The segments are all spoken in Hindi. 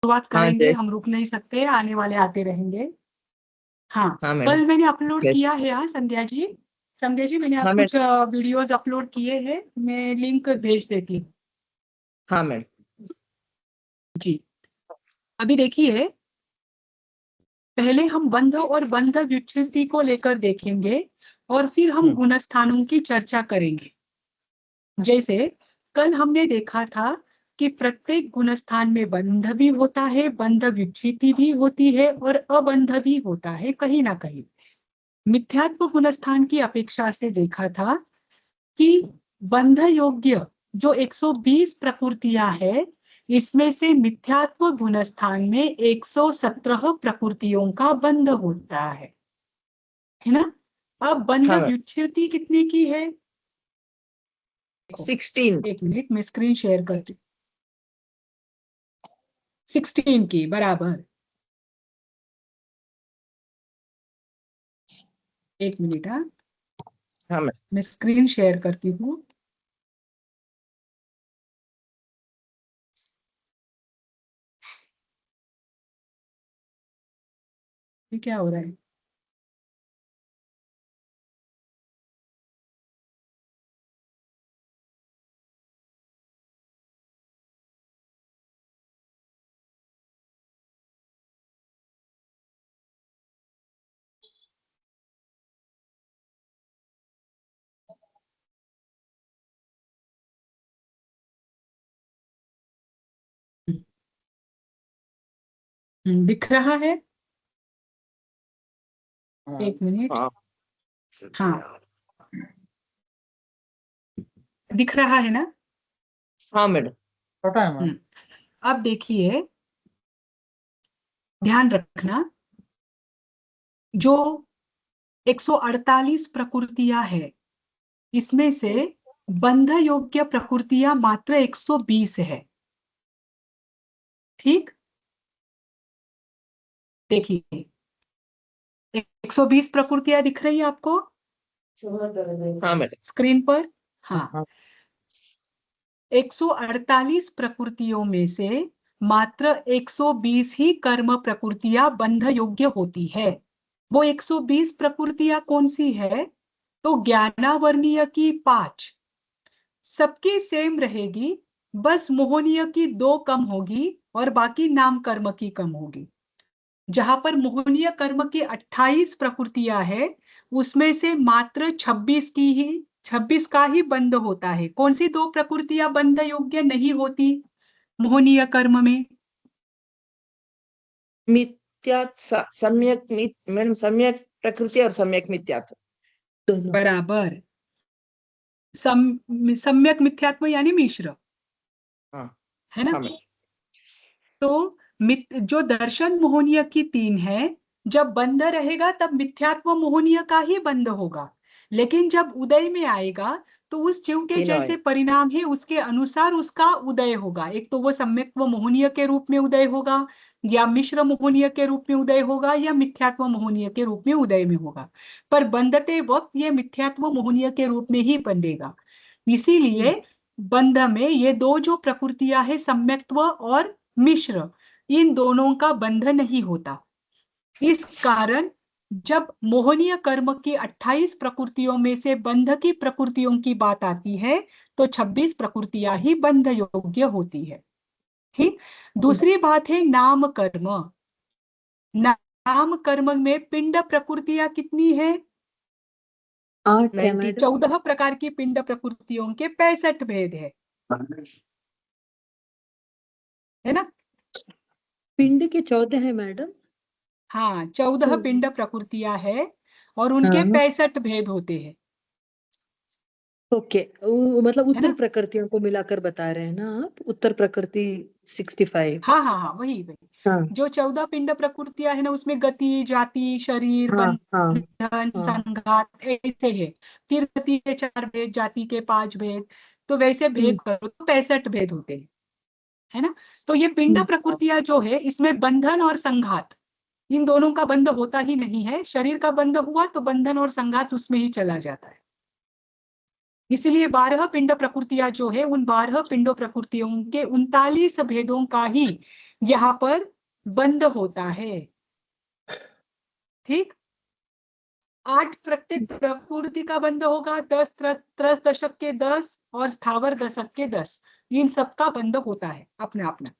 शुरुआत हाँ करेंगे, जय। हम रुक नहीं सकते, आने वाले आते रहेंगे। हाँ, हाँ मैडम। कल मैंने अपलोड जय। किया है। हाँ संध्या जी, मैंने हाँ आप कुछ मैडम। वीडियोस अपलोड किए हैं, मैं लिंक भेज देती हूँ। हाँ मैडम। जी, अभी देखिए, पहले हम बंध और बंध व्युत्पत्ति को लेकर देखेंगे और फिर हम गुणस्थानों की चर्चा करेंगे। जैसे कल हमने देखा था कि प्रत्येक गुणस्थान में बंध भी होता है, बंध व्युत्पत्ति भी होती है और अबंध भी होता है कहीं ना कहीं। मिथ्यात्व गुणस्थान की अपेक्षा से देखा था कि बंध योग्य जो 120 प्रकृतियां है, इसमें से मिथ्यात्व गुणस्थान में 117 प्रकृतियों का बंध होता है ना। अब बंध हाँ मैडम। व्युत्पत्ति कितने की है? 16। एक मिनट, मैं स्क्रीन शेयर करती हूँ। 16 की बराबर। एक मिनट, हाँ, हाँ मैडम। मैं स्क्रीन शेयर करती हूँ। ये क्या हो रहा है? दिख रहा है? एक मिनट। हाँ। हाँ, दिख रहा है ना? हाँ मैडम। छोटा है मैम। अब देखिए, ध्यान रखना, जो 148 प्रकृतियां है, इसमें से बंध योग्य प्रकृतियां मात्र 120 है। ठीक, देखिए 120 प्रकृतियां दिख रही है आपको हाँ मैडम। स्क्रीन पर? हाँ, हाँ। 148 प्रकृतियों में से मात्र 120 ही कर्म प्रकृतियां बंध योग्य होती है। वो 120 प्रकृतियां कौन सी है? तो ज्ञानावर्णीय की 5 सबकी सेम रहेगी, बस मोहनीय की 2 कम होगी और बाकी नाम कर्म की कम होगी। जहां पर मोहनीय कर्म की 28 प्रकृतियां है, उसमें से मात्र 26 का ही बंध होता है। कौन सी 2 प्रकृतियां बंध योग्य नहीं होती मोहनीय कर्म में? सम्यक मैडम, सम्यक प्रकृति और सम्यक मिथ्यात्व। बराबर। सम्यक मिथ्यात्व यानी मिश्र, हाँ। है ना? हाँ मैडम। तो जो दर्शन मोहनीय की 3 है, जब बंध रहेगा तब मिथ्यात्व मोहनीय का ही बंध होगा, लेकिन जब उदय में आएगा तो उस जीव के तीनों जैसे है। परिणाम है उसके अनुसार उसका उदय होगा। एक तो वो सम्यक्त्व मोहनीय के रूप में उदय होगा, या मिश्र मोहनीय के रूप में उदय होगा, या मिथ्यात्व मोहनीय के रूप में उदय में होगा। पर बंधते वक्त ये मिथ्यात्व मोहनीय के रूप में ही बंधेगा। इसीलिए बंध में ये 2 जो प्रकृतियां है, सम्यक्त्व और मिश्र, इन दोनों का बंधन नहीं होता। इस कारण जब मोहनीय कर्म की 28 प्रकृतियों में से बंध की प्रकृतियों की बात आती है, तो 26 प्रकृतियां ही बंध योग्य होती है। ठीक, दूसरी बात है नाम कर्म। नाम कर्म में पिंड प्रकृतियां कितनी है? 8 है 90। मैडम। 14 प्रकार की पिंड प्रकृतियों के 65 भेद है ना? पिंड के 14 है मैडम। हाँ, 14 पिंड प्रकृतियां है और उनके हाँ। 65 भेद होते हैं, ओके, मतलब है उत्तर ना? प्रकृतियों को मिलाकर बता रहे हैं ना आप? उत्तर प्रकृति 65। हाँ हाँ हाँ, वही वही। हाँ जो 14 पिंड प्रकृतियां है ना, उसमें गति, जाति, शरीर, हाँ हाँ बंधन, हाँ। संघात ऐसे है। फिर गति के 4 भेद, जाति के 5 भेद, तो वैसे भेद करो तो 65 भेद होते हैं, है ना? तो ये पिंड प्रकृतियां जो है, इसमें बंधन और संघात, इन दोनों का बंध होता ही नहीं है। शरीर का बंध हुआ तो बंधन और संघात उसमें ही चला जाता है। इसलिए 12 पिंड प्रकृतियां जो है, उन 12 पिंड प्रकृतियों के 39 भेदों का ही यहाँ पर बंध होता है। ठीक, 8 प्रत्येक प्रकृति का बंध होगा, 10 त्रस दशक के 10 और स्थावर दशक के 10, इन सबका बंध होता है अपना अपना।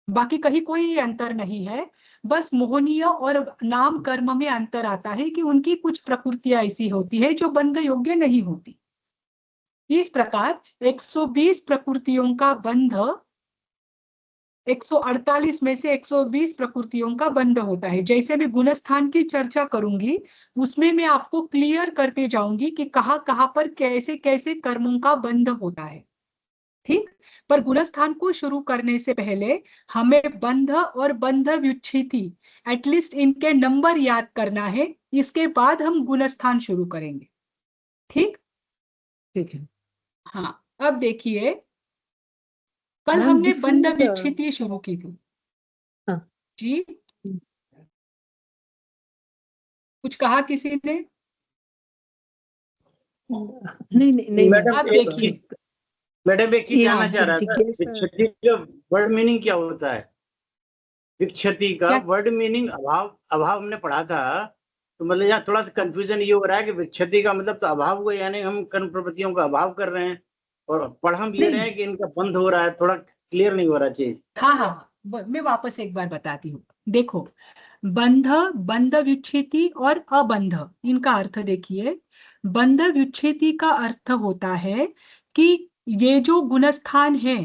बाकी कहीं कोई अंतर नहीं है, बस मोहनीय और नाम कर्म में अंतर आता है कि उनकी कुछ प्रकृतियां ऐसी होती है जो बंध योग्य नहीं होती। इस प्रकार 120 प्रकृतियों का बंध, 148 में से 120 प्रकृतियों का बंध होता है। जैसे मैं गुणस्थान की चर्चा करूंगी उसमें मैं आपको क्लियर करते जाऊंगी कि कहाँ कहाँ पर कैसे कैसे कर्मों का बंध होता है। ठीक, पर गुणस्थान को शुरू करने से पहले हमें बंध और बंध व्युच्छेदी एटलीस्ट इनके नंबर याद करना है, इसके बाद हम गुणस्थान शुरू करेंगे। ठीक, ठीक है। हाँ, अब देखिए, कल मैम, हमने this बंध is, व्युच्छेदी शुरू की थी। हाँ। जी, कुछ कहा किसी ने? नहीं नहीं नहीं मैम, आप देखिए, मैडम एक चीज ये जानना चाह रहा था, जिज्ञासा विक्षति का वर्ड मीनिंग क्या होता है? विक्षति का क्या? वर्ड मीनिंग अभाव, अभाव हमने पढ़ा था, तो मतलब यहाँ थोड़ा सा कंफ्यूजन ये हो रहा है कि विक्षति का मतलब तो अभाव हुआ, यानी हम कर्म प्रवृत्तियों का अभाव कर रहे हैं, और पढ़ हम ये रहे हैं कि इनका बंद हो रहा है, थोड़ा क्लियर नहीं हो रहा चीज। हाँ हाँ, मैं वापस एक बार बताती हूँ। देखो, बंध, बंध व्युच्छेदी और अबंध, इनका अर्थ देखिए। बंध व्युच्छेदी का अर्थ होता है कि ये जो गुणस्थान है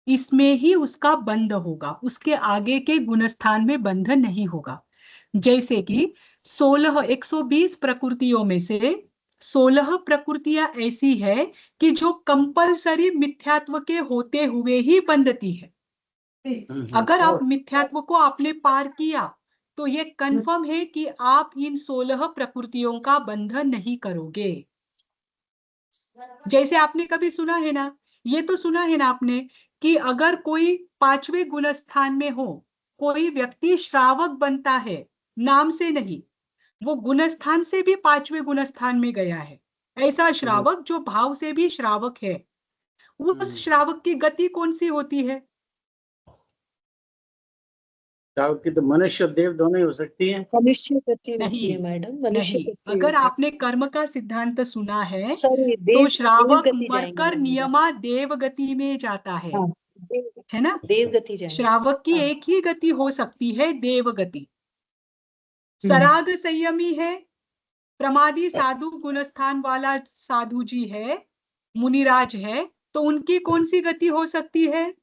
इसमें ही उसका बंध होगा, उसके आगे के गुणस्थान में बंध नहीं होगा। जैसे कि 120 प्रकृतियों में से 16 प्रकृतियां ऐसी है कि जो कंपलसरी मिथ्यात्व के होते हुए ही बंधती है। अगर आप मिथ्यात्व को आपने पार किया तो ये कंफर्म है कि आप इन 16 प्रकृतियों का बंधन नहीं करोगे। जैसे आपने कभी सुना है ना, ये तो सुना है ना आपने कि अगर कोई 5वें गुणस्थान में हो, कोई व्यक्ति श्रावक बनता है, नाम से नहीं, वो गुणस्थान से भी 5वें गुणस्थान में गया है। ऐसा श्रावक जो भाव से भी श्रावक है, उस श्रावक की गति कौन सी होती है? की तो मनुष्य और देव दोनों ही हो सकती है। मनुष्य गति होती नहीं, है मैडम, मनुष्य नहीं। गति अगर आपने कर्म का सिद्धांत सुना है सॉरी, तो देव श्रावक गति जाएंगे मरकर मैम। नियमा देव गति में जाता है, हाँ, है ना? देव गति जाएंगे। श्रावक की हाँ। एक ही गति हो सकती है, देव गति। सराग संयमी है, प्रमादी साधु गुणस्थान वाला साधु जी है, मुनिराज है, तो उनकी कौन सी गति हो सकती है?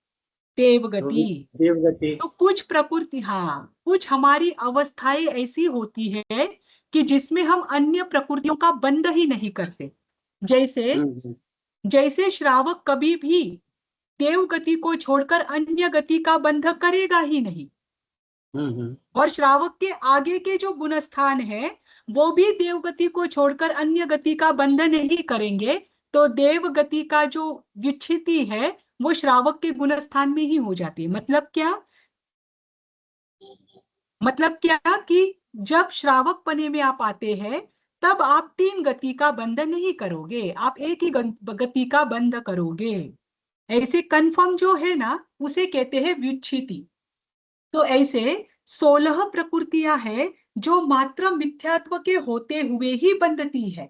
देव गति। देवगति। तो कुछ प्रकृति, हाँ, कुछ हमारी अवस्थाएं ऐसी होती है कि जिसमें हम अन्य प्रकृतियों का बंध ही नहीं करते। जैसे श्रावक कभी भी देव गति को छोड़कर अन्य गति का बंध करेगा ही नहीं, और श्रावक के आगे के जो गुणस्थान है वो भी देव गति को छोड़कर अन्य गति का बंध नहीं करेंगे। तो देव गति का जो व्युच्छेदी है वो श्रावक के गुणस्थान में ही हो जाती है। मतलब क्या कि जब श्रावक पने में आप आते हैं तब आप 3 गति का बंध नहीं करोगे, आप एक ही गति का बंध करोगे। ऐसे कंफर्म जो है ना, उसे कहते हैं व्युच्छेदी। तो ऐसे 16 प्रकृतियां हैं जो मात्र मिथ्यात्व के होते हुए ही बंधती है।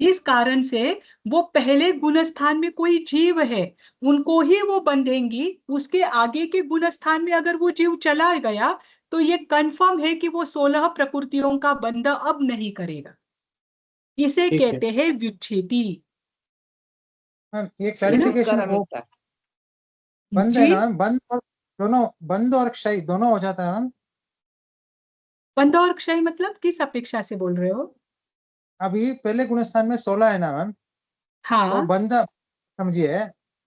इस कारण से वो पहले गुणस्थान में कोई जीव है उनको ही वो बंधेंगी, उसके आगे के गुणस्थान में अगर वो जीव चला गया तो ये कंफर्म है कि वो 16 प्रकृतियों का बंध अब नहीं करेगा। इसे कहते हैं व्युच्छेदी। एक क्लैरिफिकेशन, वो बंद है ना, बंद और दोनों, बंद और क्षय दोनों हो जाता है मैम। बंध और क्षय मतलब किस अपेक्षा से बोल रहे हो? अभी पहले गुणस्थान में 16 है ना मैम, हाँ, तो बंद समझिए,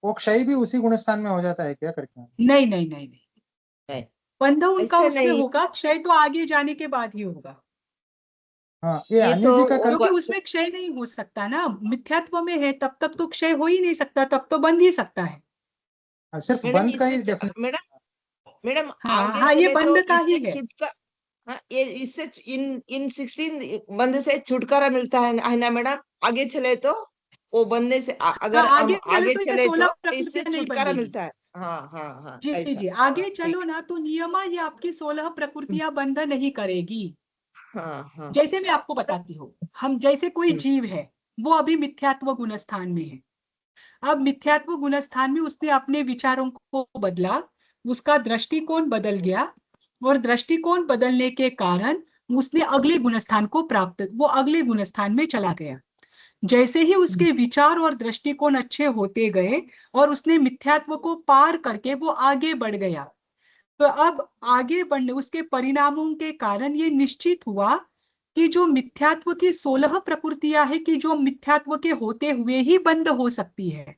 वो क्षय भी उसी गुणस्थान में हो जाता है क्या करके? नहीं नहीं नहीं नहीं, बंध उनका ऐसे उसमें नहीं। होगा, क्षय तो आगे जाने के बाद ही होगा। हाँ, ये ये अन्य तो जी का कर्म, क्योंकि उसमें क्षय नहीं हो सकता ना, मिथ्यात्व में है तब तक तो क्षय हो ही नहीं सकता, तब तो बंध ही सकता है। सिर्फ मैडम बंद का ही इससे डेफिनेशन। मैडम हाँ आगे हाँ, ये चले तो बंध का ही इससे है। छुटका, हाँ, ये इससे इन 16 बंद से छुटकारा मिलता है ना मैडम? आगे चले तो वो बनने से अगर हाँ, हम आगे आगे चलो तो ये चले 16 तो इससे प्रकृतियां नहीं छुटकारा बंधेगी। मिलता है। हाँ हाँ हाँ, जी ऐसा। जी, आगे हाँ, चलो ठीक। ना तो नियमा ये आपकी 16 प्रकृतियां बंध नहीं करेगी। हाँ हाँ। जैसे मैं आपको बताती हूँ, हम जैसे कोई हम्म। जीव है, वो अभी मिथ्यात्व गुणस्थान में है। अब मिथ्यात्व गुणस्थान में उसने अपने विचारों को बदला, उसका दृष्टिकोण बदल गया, और दृष्टिकोण बदलने के कारण उसने अगले गुणस्थान को प्राप्त, वो अगले गुणस्थान में चला गया। जैसे ही उसके विचार और दृष्टिकोण अच्छे होते गए और उसने मिथ्यात्व को पार करके वो आगे बढ़ गया, तो अब आगे बढ़ने उसके परिणामों के कारण ये निश्चित हुआ कि जो मिथ्यात्व की 16 प्रकृतियां है कि जो मिथ्यात्व के होते हुए ही बंद हो सकती है,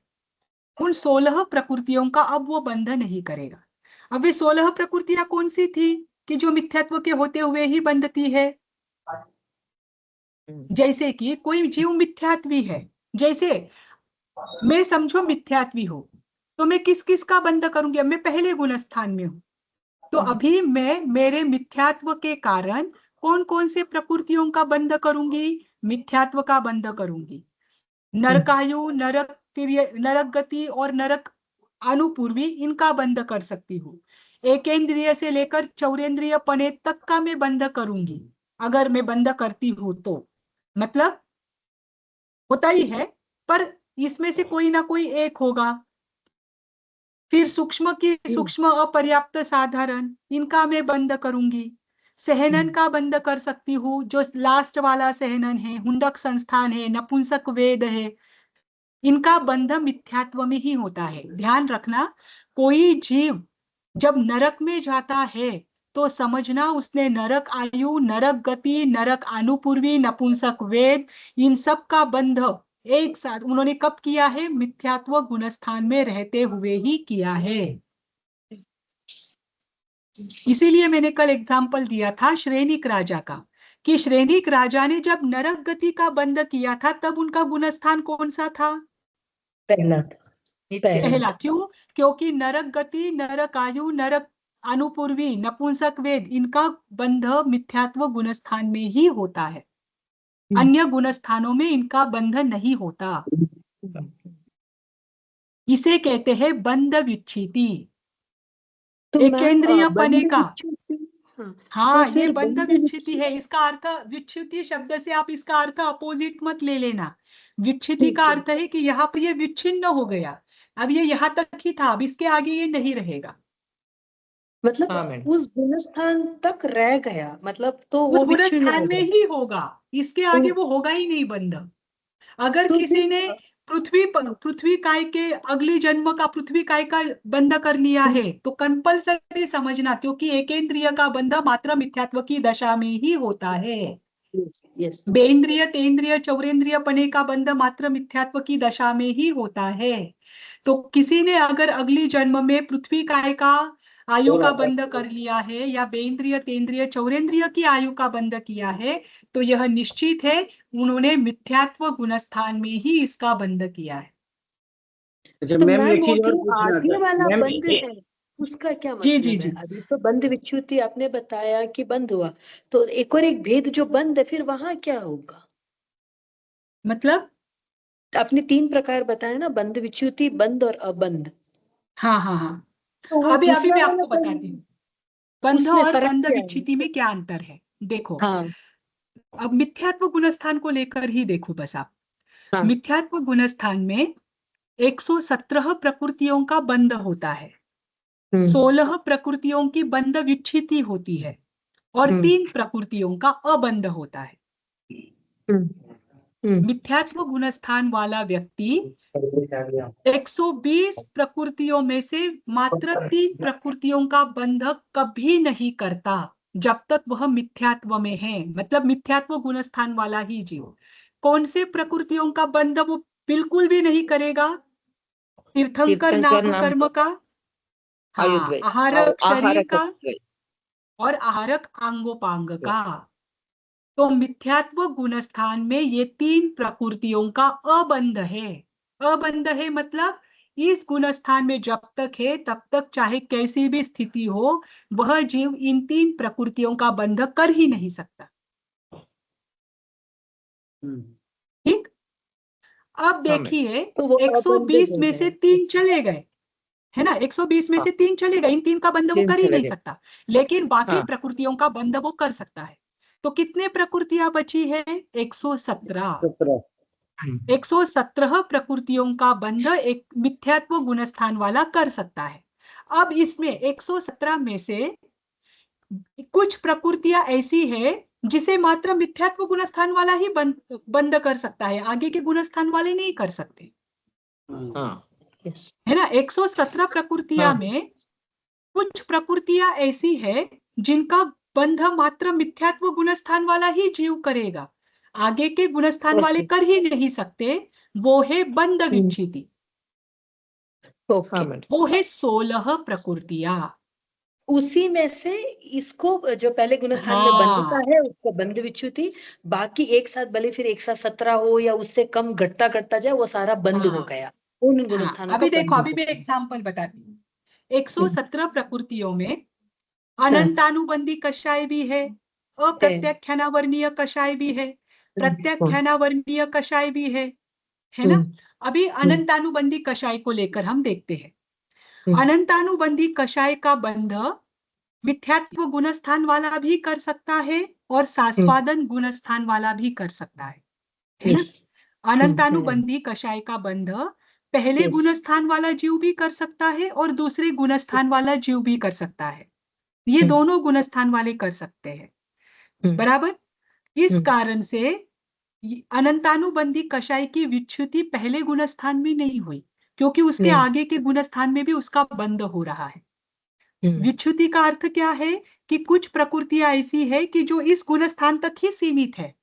उन 16 प्रकृतियों का अब वो बंध नहीं करेगा। अब ये 16 प्रकृतियां कौन सी थी कि जो मिथ्यात्व के होते हुए ही बंधती है? जैसे कि कोई जीव मिथ्यात्वी है, जैसे मैं समझो मिथ्यात्वी हो, तो मैं किस किस का बंध करूंगी? मैं पहले गुणस्थान में हूं, तो अभी मैं मेरे मिथ्यात्व के कारण कौन कौन से प्रकृतियों का बंध करूंगी? मिथ्यात्व का बंध करूंगी। नरकायु, नरक तिर्य, नरक गति और नरक अनुपूर्वी, इनका बंध कर सकती हूँ। एकेंद्रिय से लेकर चौरेंद्रिय पने तक का मैं बंध करूंगी, अगर मैं बंध करती हूँ तो। मतलब होता ही है, पर इसमें से कोई ना कोई एक होगा। फिर सूक्ष्म की सूक्ष्म अपर्याप्त साधारण, इनका मैं बंद करूंगी। सहनन का बंद कर सकती हूँ, जो लास्ट वाला सहनन है, हुंडक संस्थान है, नपुंसक वेद है, इनका बंध मिथ्यात्व में ही होता है। ध्यान रखना, कोई जीव जब नरक में जाता है तो समझना उसने नरक आयु, नरक गति, नरक अनुपूर्वी, नपुंसक वेद, इन सब का बंध एक साथ उन्होंने कब किया है? मिथ्यात्व गुणस्थान में रहते हुए ही किया है। इसीलिए मैंने कल एग्जाम्पल दिया था श्रेणिक राजा का, कि श्रेणिक राजा ने जब नरक गति का बंध किया था तब उनका गुणस्थान कौन सा था? पहला पहला। क्यों? क्योंकि नरक गति, नरक आयु, नरक अनुपूर्वी, नपुंसक वेद, इनका बंध मिथ्यात्व गुणस्थान में ही होता है, अन्य गुणस्थानों में इनका बंध नहीं होता। इसे कहते हैं बंध विच्छिति, तो मैम एकेंद्रिय पने का। हाँ, हाँ, तो ये फिर बंध विच्छिति है। इसका अर्थ, विच्छिति शब्द से आप इसका अर्थ अपोजिट मत ले लेना। विच्छिति का अर्थ है कि यहाँ पर ये विच्छिन्न हो गया, अब ये यहाँ तक ही था, अब इसके आगे ये नहीं रहेगा। मतलब हाँ मैडम। उस गुणस्थान तक रह गया, मतलब तो उस वो विच्छिन्न गुणस्थान हो में गया। ही होगा, इसके आगे वो होगा ही नहीं बंध। अगर तो किसी फिर ने पृथ्वी काय के अगले जन्म का पृथ्वी काय का बंध कर लिया है तो कंपल्सरी समझना, क्योंकि एकेंद्रिय का बंध मात्र मिथ्यात्व की दशा में ही होता है। यस, बेंद्रिय, तेंद्रिय, चौरेंद्रिय पने का बंध मात्र मिथ्यात्व की दशा में ही होता है। तो किसी ने अगर अगली जन्म में पृथ्वी काय का आयु का बंध कर लिया है या बेंद्रिय, तेंद्रिय, चौरेंद्रिय की आयु का बंध किया है, तो यह निश्चित है उन्होंने मिथ्यात्व गुणस्थान में ही इसका बंध किया है। अच्छा तो मैम, मैम एक वो चीज और जो पूछना आगे था वाला मैम। बंद है उसका क्या जी जी मतलब है? जी, अभी तो बंद विच्छुति आपने बताया कि बंद हुआ, तो एक और एक भेद जो बंद है फिर वहां क्या होगा? मतलब आपने 3 प्रकार बताया ना, बंद विच्छुति, बंद और अबंध। हाँ हाँ हाँ, तो वो अभी अभी दूसरा मैं वाला आपको बताती बंद, हूँ बंध उसमें और फर्क बंध क्या है? विच्छिति में क्या अंतर है। देखो, हाँ अब मिथ्यात्व गुणस्थान को लेकर ही देखो बस आप। हाँ। मिथ्यात्व गुणस्थान में 117 प्रकृतियों का बंध होता है, 16 प्रकृतियों की बंध विच्छिति होती है और 3 प्रकृतियों का अबंध होता है। मिथ्यात्व गुणस्थान वाला व्यक्ति 120 प्रकृतियों में से मात्र 3 प्रकृतियों का बंध कभी नहीं करता जब तक वह मिथ्यात्व में है, मतलब मिथ्यात्व गुणस्थान वाला ही जीव। कौन से प्रकृतियों का बंध वो बिल्कुल भी नहीं करेगा? तीर्थंकर नाम कर्म का, हाँ, आयुर्वेद, आहारक शरीर आहारक का और आहारक आंगोपांग का। तो मिथ्यात्व गुणस्थान में ये 3 प्रकृतियों का अबंध है। अबंध है मतलब इस गुणस्थान में जब तक है तब तक चाहे कैसी भी स्थिति हो, वह जीव इन 3 प्रकृतियों का बंध कर ही नहीं सकता। ठीक। अब देखिए तो वो अबंध 120 हो में गया। से 3 चले गए, है ना, 120 में से 3 चले गए, इन 3 का बंध वो तीन कर ही चले नहीं गए। सकता, लेकिन बाकी हाँ। प्रकृतियों का बंध वो कर सकता है। तो कितने प्रकृतियां बची है? 117। 17। 117 प्रकृतियों का बंध एक मिथ्यात्व गुणस्थान वाला कर सकता है। अब इसमें 117 में से कुछ प्रकृतियां ऐसी है जिसे मात्र मिथ्यात्व गुणस्थान वाला ही बंद कर सकता है, आगे के गुणस्थान वाले नहीं कर सकते, हाँ। यस। है ना। 117 प्रकृतियां हाँ। में कुछ प्रकृतियां ऐसी है जिनका बंध मात्र मिथ्यात्व गुणस्थान वाला ही जीव करेगा, आगे के गुणस्थान वाले कर ही नहीं सकते। वो है बंध विच्छिति, ओके। हाँ मैडम। वो है 16 प्रकृतियां। उसी में से इसको जो पहले गुणस्थान में हाँ। बंधता है उसको बंध विच्युति, बाकी एक साथ भले फिर 117 हो या उससे कम घटता घटता जाए वो सारा बंद हो हाँ। गया, उन हाँ, गुणस्थानों का अभी देखो, बंध अभी हो मैं गया। एग्जाम्पल बताती हूँ। 117 प्रकृतियों में अनंतानुबंधी कषाय भी है, अप्रत्याख्यानावर्णीय कषाय भी है, प्रत्याख्यानावर्णीय कषाय भी है ना। अभी अनंतानुबंधी कषाय को लेकर हम देखते हैं। अनंतानुबंधी कषाय का बंध मिथ्यात्व गुणस्थान वाला भी कर सकता है और सास्वादन गुणस्थान वाला भी कर सकता है ना। अनंतानुबंधी कषाय का बंध पहले Yes. गुणस्थान वाला जीव भी कर सकता है और दूसरे गुणस्थान वाला जीव भी कर सकता है, ये दोनों गुणस्थान वाले कर सकते हैं, बराबर। इस कारण से अनंतानुबंधी कषाय की विच्युति पहले गुणस्थान में नहीं हुई, क्योंकि उसके नहीं। आगे के गुणस्थान में भी उसका बंध हो रहा है। विच्युति का अर्थ क्या है कि कुछ प्रकृतियां ऐसी है कि जो इस गुणस्थान तक ही सीमित है,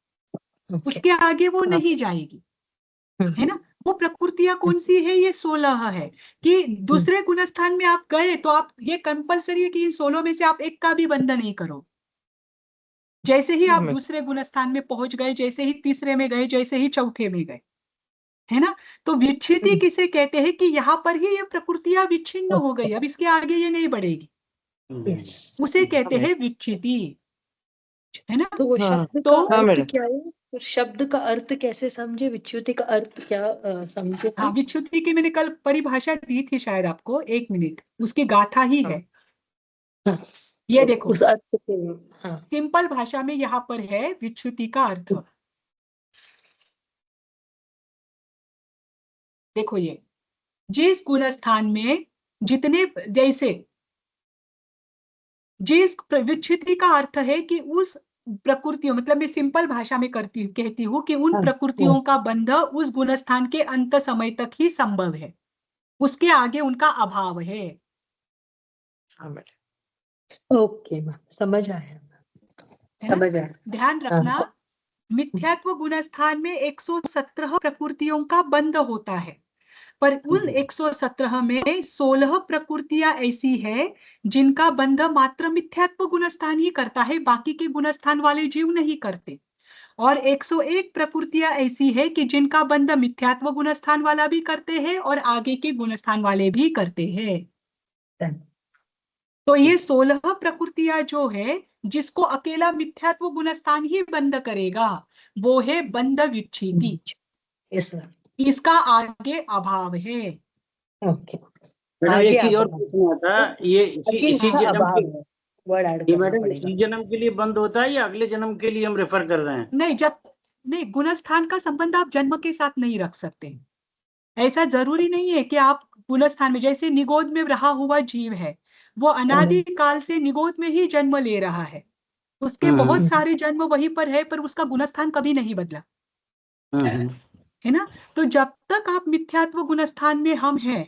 उसके आगे वो नहीं जाएगी, है ना। वो प्रकृतियां कौन सी है? ये 16 है कि दूसरे गुणस्थान में आप गए तो आप ये कंपलसरी है कि इन 16 में से आप एक का भी बंध नहीं करो। जैसे ही आप दूसरे गुणस्थान में पहुंच गए, जैसे ही तीसरे में गए, जैसे ही चौथे में गए, है ना। तो विच्छिति किसे कहते हैं कि यहाँ पर ही ये प्रकृतियां विच्छिन्न हो गई, अब इसके आगे ये नहीं बढ़ेगी, उसे कहते हैं विच्छिति, है ना। तो वो हाँ। शब्द तो का हाँ अर्थ मैडम। क्या है? तो शब्द का अर्थ कैसे समझे, विच्युति का अर्थ क्या समझे? हाँ, विच्छिति की मैंने कल परिभाषा दी थी शायद आपको, 1 मिनट, उसकी गाथा ही है। हाँ, ये तो देखो, उस अर्थ के, हाँ, सिंपल भाषा में यहाँ पर है विच्छिति का अर्थ। देखो, ये जिस गुणस्थान में जितने, जैसे जिस विच्छिति का अर्थ है कि उस प्रकृतियों, मतलब मैं सिंपल भाषा में कहती हूँ कि उन प्रकृतियों का बंध उस गुणस्थान के अंत समय तक ही संभव है, उसके आगे उनका अभाव है। हाँ मैडम। ओके मैम, समझ आया, समझ आया। ध्यान रखना, मिथ्यात्व गुणस्थान में 117 प्रकृतियों का बंध होता है, पर उन 117 में 16 प्रकृतियां ऐसी है जिनका बंध मात्र मिथ्यात्व गुणस्थान ही करता है, बाकी के गुणस्थान वाले जीव नहीं करते। और 101 प्रकृतियां ऐसी है कि जिनका बंध मिथ्यात्व गुणस्थान वाला भी करते हैं और आगे के गुणस्थान वाले भी करते हैं। तो ये 16 प्रकृतियां जो है जिसको अकेला मिथ्यात्व गुणस्थान ही बंद करेगा, वो है बंध विच्छिति, इसका आगे अभाव है। ओके, मैडम एक चीज और पूछना था, ये इसी जन्म के, वर्ड ऐड ये करना मैडम पड़ेगा। इसी जन्म के लिए बंद होता है या अगले जन्म के लिए हम रेफर कर रहे हैं? नहीं, जब नहीं, गुणस्थान का संबंध आप जन्म के साथ नहीं रख सकते। ऐसा जरूरी नहीं है कि आप गुणस्थान में, जैसे निगोद में रहा हुआ जीव है, वो अनादि काल से निगोद में ही जन्म ले रहा है, उसके बहुत सारे जन्म वहीं पर है, पर उसका गुणस्थान कभी नहीं बदला, है ना। तो जब तक आप मिथ्यात्व गुणस्थान में हम हैं,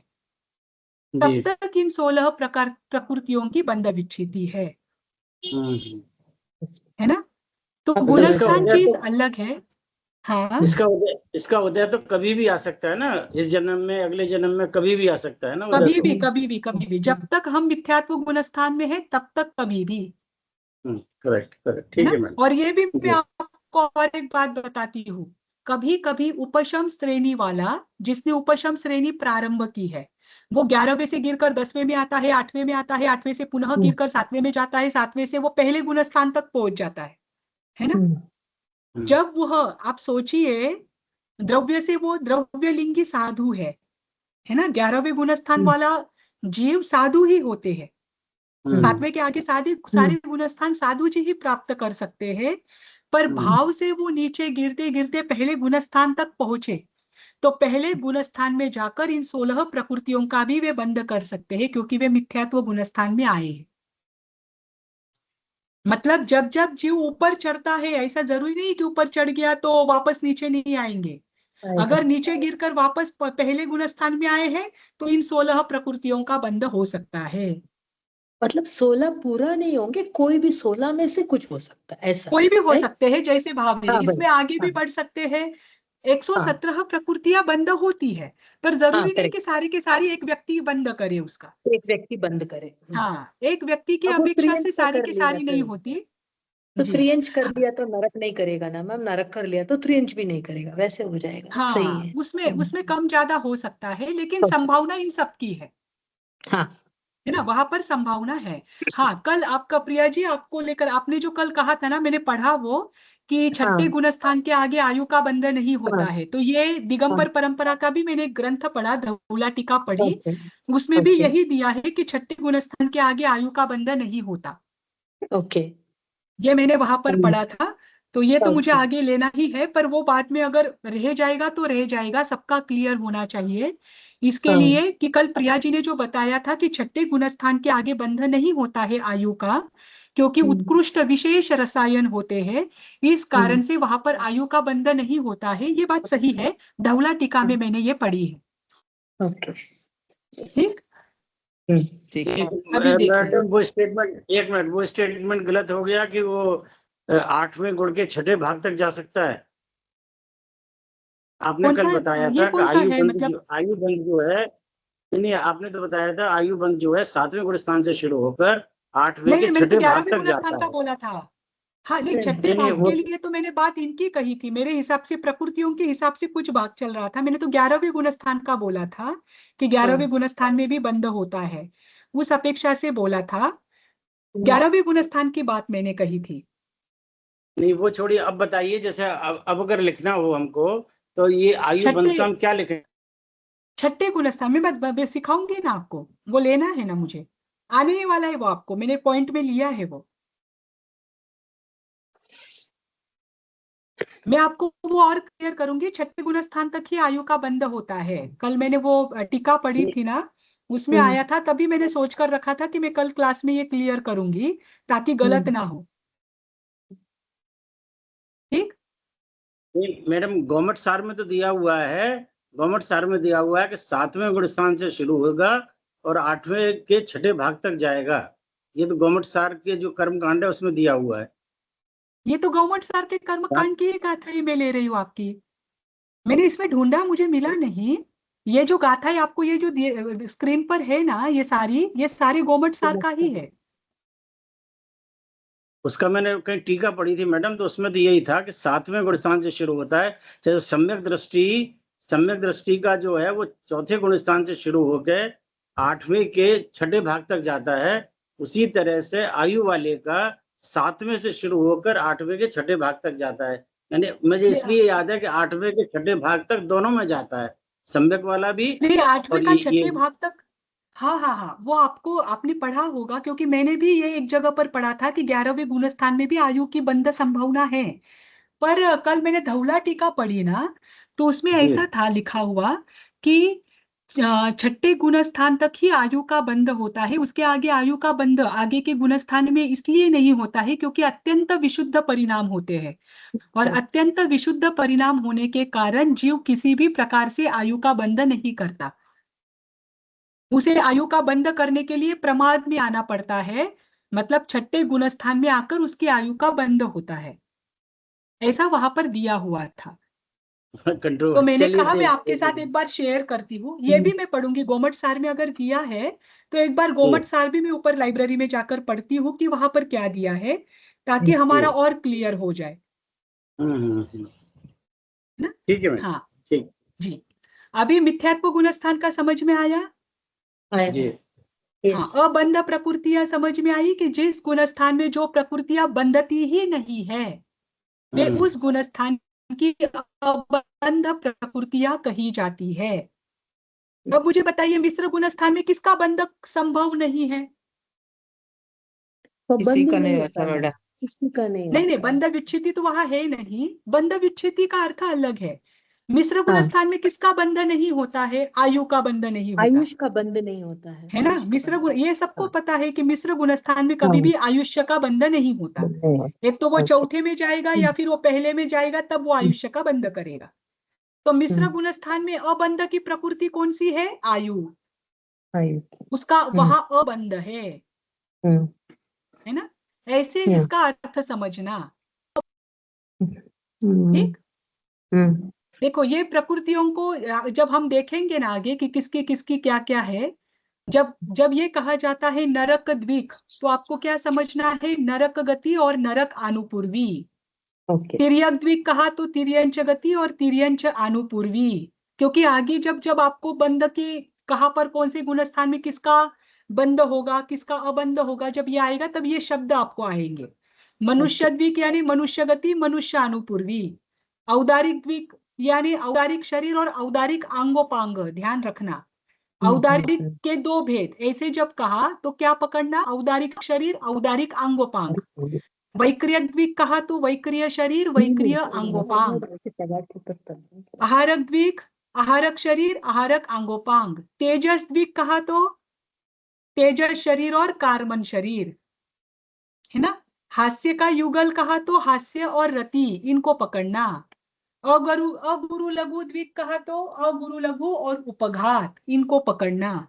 तब तक इन 16 प्रकार प्रकृतियों की बंध विच्छिति है ना। तो गुणस्थान चीज अलग है। हाँ, इसका उदय तो कभी भी आ सकता है ना, इस जन्म में, अगले जन्म में, कभी भी आ सकता है ना उदय कभी तो? भी, कभी भी, कभी भी, जब तक हम मिथ्यात्व गुणस्थान में है तब तक कभी भी। करेक्ट करेक्ट, ठीक है मैडम। और ये भी मैं आपको और एक बात बताती हूँ, कभी कभी उपशम श्रेणी वाला, जिसने उपशम श्रेणी प्रारंभ की है, वो 11वें से गिरकर 10वें में आता है, 8वें में आता है, 8वें से पुनः गिरकर 7वें में जाता है, 7वें से वो पहले गुणस्थान तक पहुंच जाता है ना। जब वह, आप सोचिए, द्रव्य से वो द्रव्यलिंगी साधु है ना। 11वें गुणस्थान वाला जीव साधु ही होते हैं। 7वें के आगे सारे गुणस्थान साधु जी ही प्राप्त कर सकते हैं, पर भाव से वो नीचे गिरते गिरते पहले गुणस्थान तक पहुंचे तो पहले गुणस्थान में जाकर इन 16 प्रकृतियों का भी वे बंद कर सकते हैं, क्योंकि वे मिथ्यात्व गुणस्थान में आए हैं। मतलब जब जब जीव ऊपर चढ़ता है, ऐसा जरूरी नहीं कि ऊपर चढ़ गया तो वापस नीचे नहीं आएंगे। अगर नीचे गिरकर वापस पहले गुणस्थान में आए हैं तो इन 16 प्रकृतियों का बंध हो सकता है। मतलब 16 पूरा नहीं होंगे, कोई भी 16 में से कुछ हो सकता है, ऐसा कोई भी हो है? सकते हैं, जैसे भाव है। हाँ, इसमें आगे भी बढ़ सकते हैं। 117 प्रकृतियां बंद होती है, पर जरूरी नहीं कि सारी के सारी एक व्यक्ति बंद करे उसका। एक व्यक्ति बंद करे। हाँ, एक व्यक्ति की अब वो अपेक्षा से त्रियंच सारी कर की लिया सारी नहीं तो- होती। तो जी। त्रियंच कर लिया तो नरक नहीं करेगा ना मैम, नरक कर लिया तो त्रियंच भी नहीं करेगा, वैसे हो जाएगा। सही हाँ, है। उसमें कम ज्यादा हो सकता है, लेकिन हो सकता- संभावना इन सबकी है हाँ, ना, वहां पर संभावना है। हाँ, कल आपका प्रिया जी आपको लेकर आपने जो कल कहा था ना, मैंने पढ़ा वो कि छठे हाँ, गुणस्थान के आगे आयु का बंधन नहीं होता हाँ, है। तो ये दिगंबर परंपरा का भी मैंने ग्रंथ पढ़ा, धौला टीका पढ़ी, ओके, उसमें भी ओके, यही दिया है कि छठे गुणस्थान के आगे आयु का बंधन नहीं होता। ओके, ये मैंने वहां पर पढ़ा था। तो ये तो मुझे ओके, आगे लेना ही है, पर वो बाद में अगर रह जाएगा तो रह जाएगा, सबका क्लियर होना चाहिए। इसके हाँ, लिए कि कल प्रिया जी ने जो बताया था कि छठे गुणस्थान के आगे बंधन नहीं होता है आयु का, क्योंकि उत्कृष्ट विशेष रसायन होते हैं, इस कारण से वहां पर आयु का बंधन नहीं होता है। ये बात सही है, धौला टीका में मैंने ये पढ़ी है। ओके, ठीक। ठीक है। अभी देखिए। मैडम वो स्टेटमेंट, एक मिनट, वो स्टेटमेंट गलत हो गया कि वो 8वें गुण के छठे भाग तक जा सकता है। आपने कौन कल सा बताया ये था कि कौन सा है, मतलब आयु बंद जो है, नहीं आपने तो बताया था आयु बंद जो है 7वें गुण स्थान से शुरू होकर 8वें नहीं, के मैंने तो छठे भाग 11वें तक गुणस्थान जाता का है। बोला था। हाँ, नहीं, छठे नहीं नहीं भाग वो के लिए तो मैंने बात इनकी कही थी, मेरे हिसाब से प्रकृतियों के हिसाब से कुछ भाग चल रहा था। मैंने तो 11वें गुणस्थान का बोला था कि 11वें गुणस्थान में भी बंद होता है, उस अपेक्षा से बोला था। 11वें गुणस्थान की बात मैंने कही थी। नहीं वो छोड़िए, अब बताइए, जैसे अब अगर लिखना हो हमको तो ये आयु बंद का हम क्या लिखें? छठे गुणस्थान में मैं सिखाऊंगी ना आपको, वो लेना है ना, मुझे आने ही वाला है वो, आपको मैंने पॉइंट में लिया है वो। मैं आपको वो और क्लियर करूंगी, छठे गुणस्थान तक ही आयु का बंध होता है। कल मैंने वो टीका पढ़ी थी ना, उसमें आया था, तभी मैंने सोच कर रखा था कि मैं कल क्लास में ये क्लियर करूंगी ताकि गलत ना हो। ठीक। नहीं मैडम, गवर्नमेंट सार में तो दिया हुआ है, गवर्नमेंट सार में दिया हुआ है कि 7वें गुण स्थान से शुरू होगा और 8वें के छठे भाग तक जाएगा। ये तो गवर्नमेंट सार के जो कर्म कांड है उसमें दिया हुआ है। ये तो गवर्नमेंट सार के कर्म कांड की गाथा ही मैं ले रही हूँ आपकी, मैंने इसमें ढूंढा, मुझे मिला नहीं। ये जो गाथा है आपको, ये जो स्क्रीन पर है ना, ये सारी गवर्नमेंट सार का ही है। उसका मैंने कहीं टीका पढ़ी थी मैडम, तो उसमें तो यही था कि 7वें गुण स्थान से शुरू होता है। जैसे सम्यक दृष्टि का जो है वो चौथे गुण स्थान से शुरू होकर 8वें के छठे भाग तक जाता है। उसी तरह से आयु वाले का 7वें से शुरू होकर 8वें के छठे भाग तक जाता है। यानी मुझे इसलिए याद है कि 8वें के छठे भाग तक दोनों में जाता है, सम्यक वाला भी नहीं, 8वें और का ये छठे भाग तक। हाँ हाँ हाँ, वो आपने पढ़ा होगा, क्योंकि मैंने भी ये एक जगह पर पढ़ा था कि 11वें गुणस्थान में भी आयु की बंध संभावना है। पर कल मैंने धौला टीका पढ़ी ना, तो उसमें जी। ऐसा था लिखा हुआ कि छठे गुणस्थान तक ही आयु का बंध होता है, उसके आगे आयु का बंध आगे के गुणस्थान में इसलिए नहीं होता है क्योंकि अत्यंत विशुद्ध परिणाम होते हैं, और अत्यंत विशुद्ध परिणाम होने के कारण जीव किसी भी प्रकार से आयु का बंध नहीं करता। उसे आयु का बंध करने के लिए प्रमाद में आना पड़ता है, मतलब छठे गुणस्थान में आकर उसकी आयु का बंध होता है, ऐसा वहां पर दिया हुआ था। कंट्रोल। तो मैंने चलिए कहा मैं आपके साथ एक बार शेयर करती हूँ, ये भी मैं पढ़ूंगी। गोमट सार में अगर दिया है तो एक बार गोमट सार भी मैं ऊपर लाइब्रेरी में जाकर पढ़ती हूँ कि वहां पर क्या दिया है, ताकि हमारा और क्लियर हो जाए। ना। ठीक है मैडम। हाँ ठीक जी। अभी मिथ्यात्व गुणस्थान का समझ में आया? जी। हाँ, अबंध प्रकृतियां समझ में आई कि जिस गुणस्थान में जो प्रकृतियां बंधती ही नहीं है, वे उस गुणस्थान की अबंध प्रकृतियां कही जाती है। अब मुझे बताइए मिश्र गुणस्थान में किसका बंधक संभव नहीं है? वो किसी बंद का नहीं नहीं होता होता है, मैडम। किसी का नहीं नहीं नहीं, होता है। बंध विच्छेदी तो वहां है नहीं, बंध विच्छेदी का अर्थ अलग है। मिश्र हाँ, गुणस्थान में किसका बंध नहीं होता है? आयु का बंध नहीं होता आयुष का बंद नहीं होता है ना। आयुष का मिश्र बंध। ये सबको हाँ, पता है कि मिश्र गुणस्थान में कभी हाँ, भी आयुष्य का बंध नहीं होता। बंद नहीं होता। एक तो वो ओके। चौथे में जाएगा या फिर वो पहले में जाएगा, तब वो आयुष्य का बंध करेगा। तो मिश्र गुणस्थान में अबंध की प्रकृति कौन सी है? आयु। आयुष। उसका वहां अबंध है हम्म, ना। ऐसे हम्म, इसका अर्थ समझना। हम्म, ठीक, हम्म, देखो ये प्रकृतियों को जब हम देखेंगे ना आगे कि किसकी किसकी क्या क्या है, जब जब ये कहा जाता है नरक द्विक, तो आपको क्या समझना है? नरक गति और नरक अनुपूर्वी। ओके। तिर्यक द्विक कहा तो तिर्यंच गति और तिर्यंच अनुपूर्वी। क्योंकि आगे जब जब आपको बंध की कहाँ पर कौन से गुणस्थान में किसका बंध होगा किसका अबंध होगा, जब ये आएगा तब ये शब्द आपको आएंगे। मनुष्य द्विक यानी मनुष्य गति मनुष्य अनुपूर्वी। औदारिक द्विक यानी औदारिक शरीर और औदारिक अंगोपांग, ध्यान रखना। औदारिक के दो भेद, ऐसे जब कहा तो क्या पकड़ना? औदारिक शरीर औदारिक अंगोपांग। वैक्रियक द्विक कहा तो वैक्रिय शरीर वैक्रिय अंगोपांग। आहारक द्विक आहारक शरीर आहारक अंगोपांग। तेजस द्विक कहा तो तेजस शरीर और कार्बन शरीर, है ना। हास्य का युगल कहा तो हास्य और रति, इनको पकड़ना। अगुरु लघु द्विक कहा तो अगुरु लघु और उपघात, इनको पकड़ना।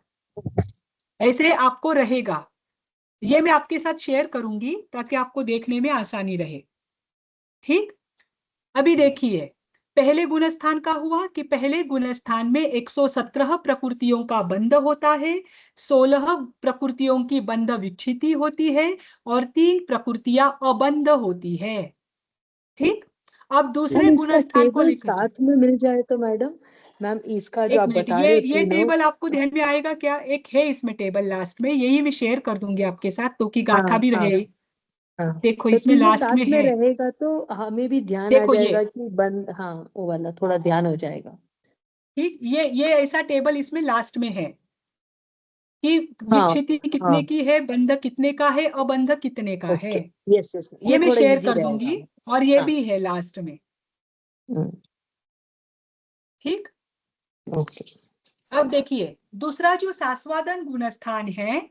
ऐसे आपको रहेगा, ये मैं आपके साथ शेयर करूंगी ताकि आपको देखने में आसानी रहे। ठीक, अभी देखिए पहले गुणस्थान का हुआ कि पहले गुणस्थान में 117 प्रकृतियों का बंध होता है, 16 प्रकृतियों की बंध विच्छिति होती है और 3 प्रकृतियां अबंध होती है। ठीक, अब दूसरे मैम इसका गुणस्थान को टेबल लेकर साथ में मिल जाए तो मैडम, मैम इसका जो एक आप मिनट, बता ये रहे ये तीनों। टेबल आपको ध्यान में आएगा क्या? एक है इसमें टेबल लास्ट में, यही मैं शेयर कर दूंगी आपके साथ तो कि हाँ, गाथा भी हाँ, रहे। हाँ, देखो तो इसमें तीनों लास्ट साथ में में है, रहेगा तो हमें भी ध्यान आ देखो ये। जाएगा कि बंद, हाँ वो वाला थोड़ा ध्यान हो जाएगा। ठीक, ये ऐसा टेबल इसमें लास्ट में है कि हाँ, विच्छिति कितने हाँ, की है, बंध कितने का है, अबंध कितने का है। ओके। यस यस, ये ये मैं थोड़ा शेयर इजी कर रहेगा दूंगी हमें। और ये हाँ, भी है लास्ट में। ठीक, ओके। अब देखिए दूसरा जो सास्वादन गुणस्थान है,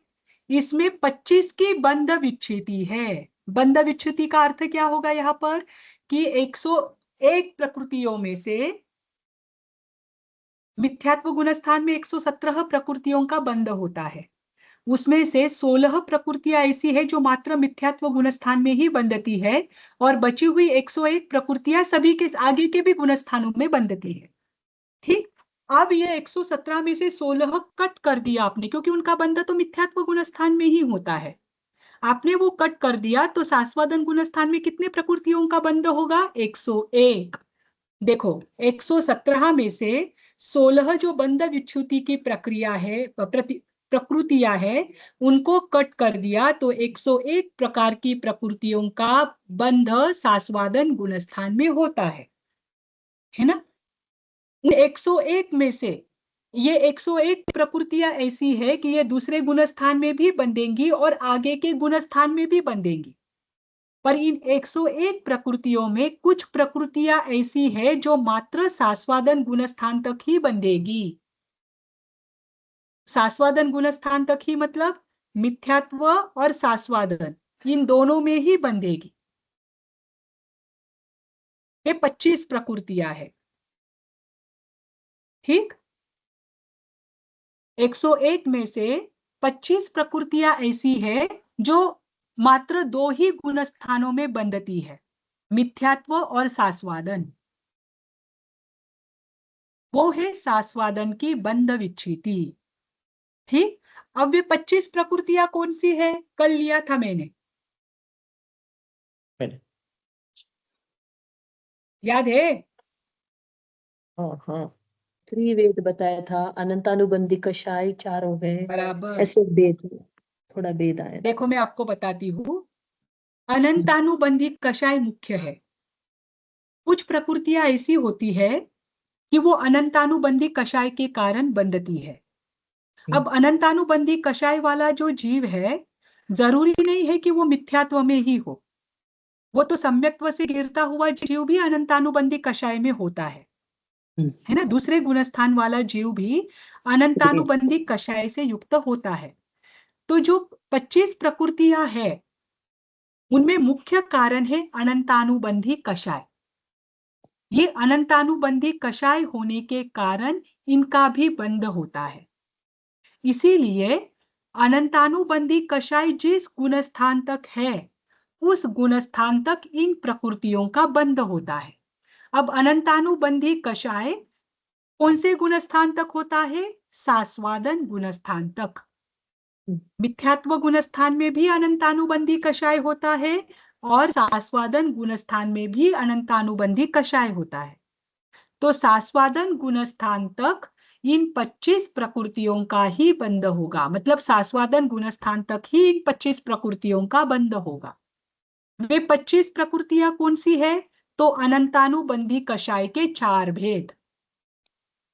इसमें 25 की बंध विच्छेदी है। बंध विच्छेदी का अर्थ क्या होगा यहाँ पर कि 101 प्रकृतियों में से, मिथ्यात्व गुणस्थान में 117 प्रकृतियों का बंध होता है, उसमें से 16 प्रकृतियां ऐसी है जो मात्र मिथ्यात्व गुणस्थान में ही बंधती है और बची हुई 101 प्रकृतियां सभी के आगे के भी गुणस्थानों में बंधती है। ठीक, अब ये 117 में से 16 कट कर दिया आपने, क्योंकि उनका बंध तो मिथ्यात्व गुणस्थान में ही होता है। आपने वो कट कर दिया तो सास्वादन गुणस्थान में कितने प्रकृतियों का बंध होगा? 101। देखो 117 में से 16 जो बंध विच्छुति की प्रक्रिया है, प्रकृतियां है, उनको कट कर दिया तो 101 प्रकार की प्रकृतियों का बंध सास्वादन गुणस्थान में होता है ना। 101 में से ये 101 प्रकृतियां ऐसी है कि ये दूसरे गुणस्थान में भी बंधेंगी और आगे के गुणस्थान में भी बंधेंगी। पर इन 101 प्रकृतियों में कुछ प्रकृतियां ऐसी है जो मात्र सास्वादन गुणस्थान तक ही बंधेगी। सास्वादन गुणस्थान तक ही मतलब मिथ्यात्व और सास्वादन, इन दोनों में ही बंधेगी। ये 25 प्रकृतियां है। ठीक, 101 में से 25 प्रकृतियां ऐसी है जो मात्र 2 ही गुणस्थानों में बंधती है, मिथ्यात्व और सास्वादन। वो है सास्वादन की बंध विच्छेदी। ठीक, अब ये 25 प्रकृतियां कौन सी है? कल लिया था मैंने, याद है? हाँ, हाँ, त्रिवेद बताया था, अनंतानुबंधी कषाय 4 हो गए, बराबर। ऐसे वेद, थोड़ा वेद आया था। देखो मैं आपको बताती हूँ, अनंतानुबंधी कषाय मुख्य है, कुछ प्रकृतियां ऐसी होती है कि वो अनंतानुबंधी कषाय के कारण बंधती है। अब अनंतानुबंधी कषाय वाला जो जीव है, जरूरी नहीं है कि वो मिथ्यात्व में ही हो, वो तो सम्यक्त्व से गिरता हुआ जीव भी अनंतानुबंधी कषाय में होता है ना। दूसरे गुणस्थान वाला जीव भी अनंतानुबंधी कषाय से युक्त होता है। तो जो 25 प्रकृतियां है, उनमें मुख्य कारण है अनंतानुबंधी कषाय। ये अनंतानुबंधी कषाय होने के कारण इनका भी बंध होता है। इसीलिए अनंतानुबंधी कषाय जिस गुणस्थान तक है, उस गुणस्थान तक इन प्रकृतियों का बंध होता है। अब अनंतानुबंधी कषाय कौन से गुणस्थान तक होता है? सास्वादन गुणस्थान तक। मिथ्यात्व गुणस्थान में भी अनंतानुबंधी कषाय होता है और सास्वादन गुणस्थान में भी अनंतानुबंधी कषाय होता है। तो सास्वादन गुणस्थान तक इन 25 प्रकृतियों का ही बंध होगा, मतलब सास्वादन गुणस्थान तक ही इन 25 प्रकृतियों का बंध होगा। वे 25 प्रकृतियां कौन सी है? तो अनंतानुबंधी कषाय के 4 भेद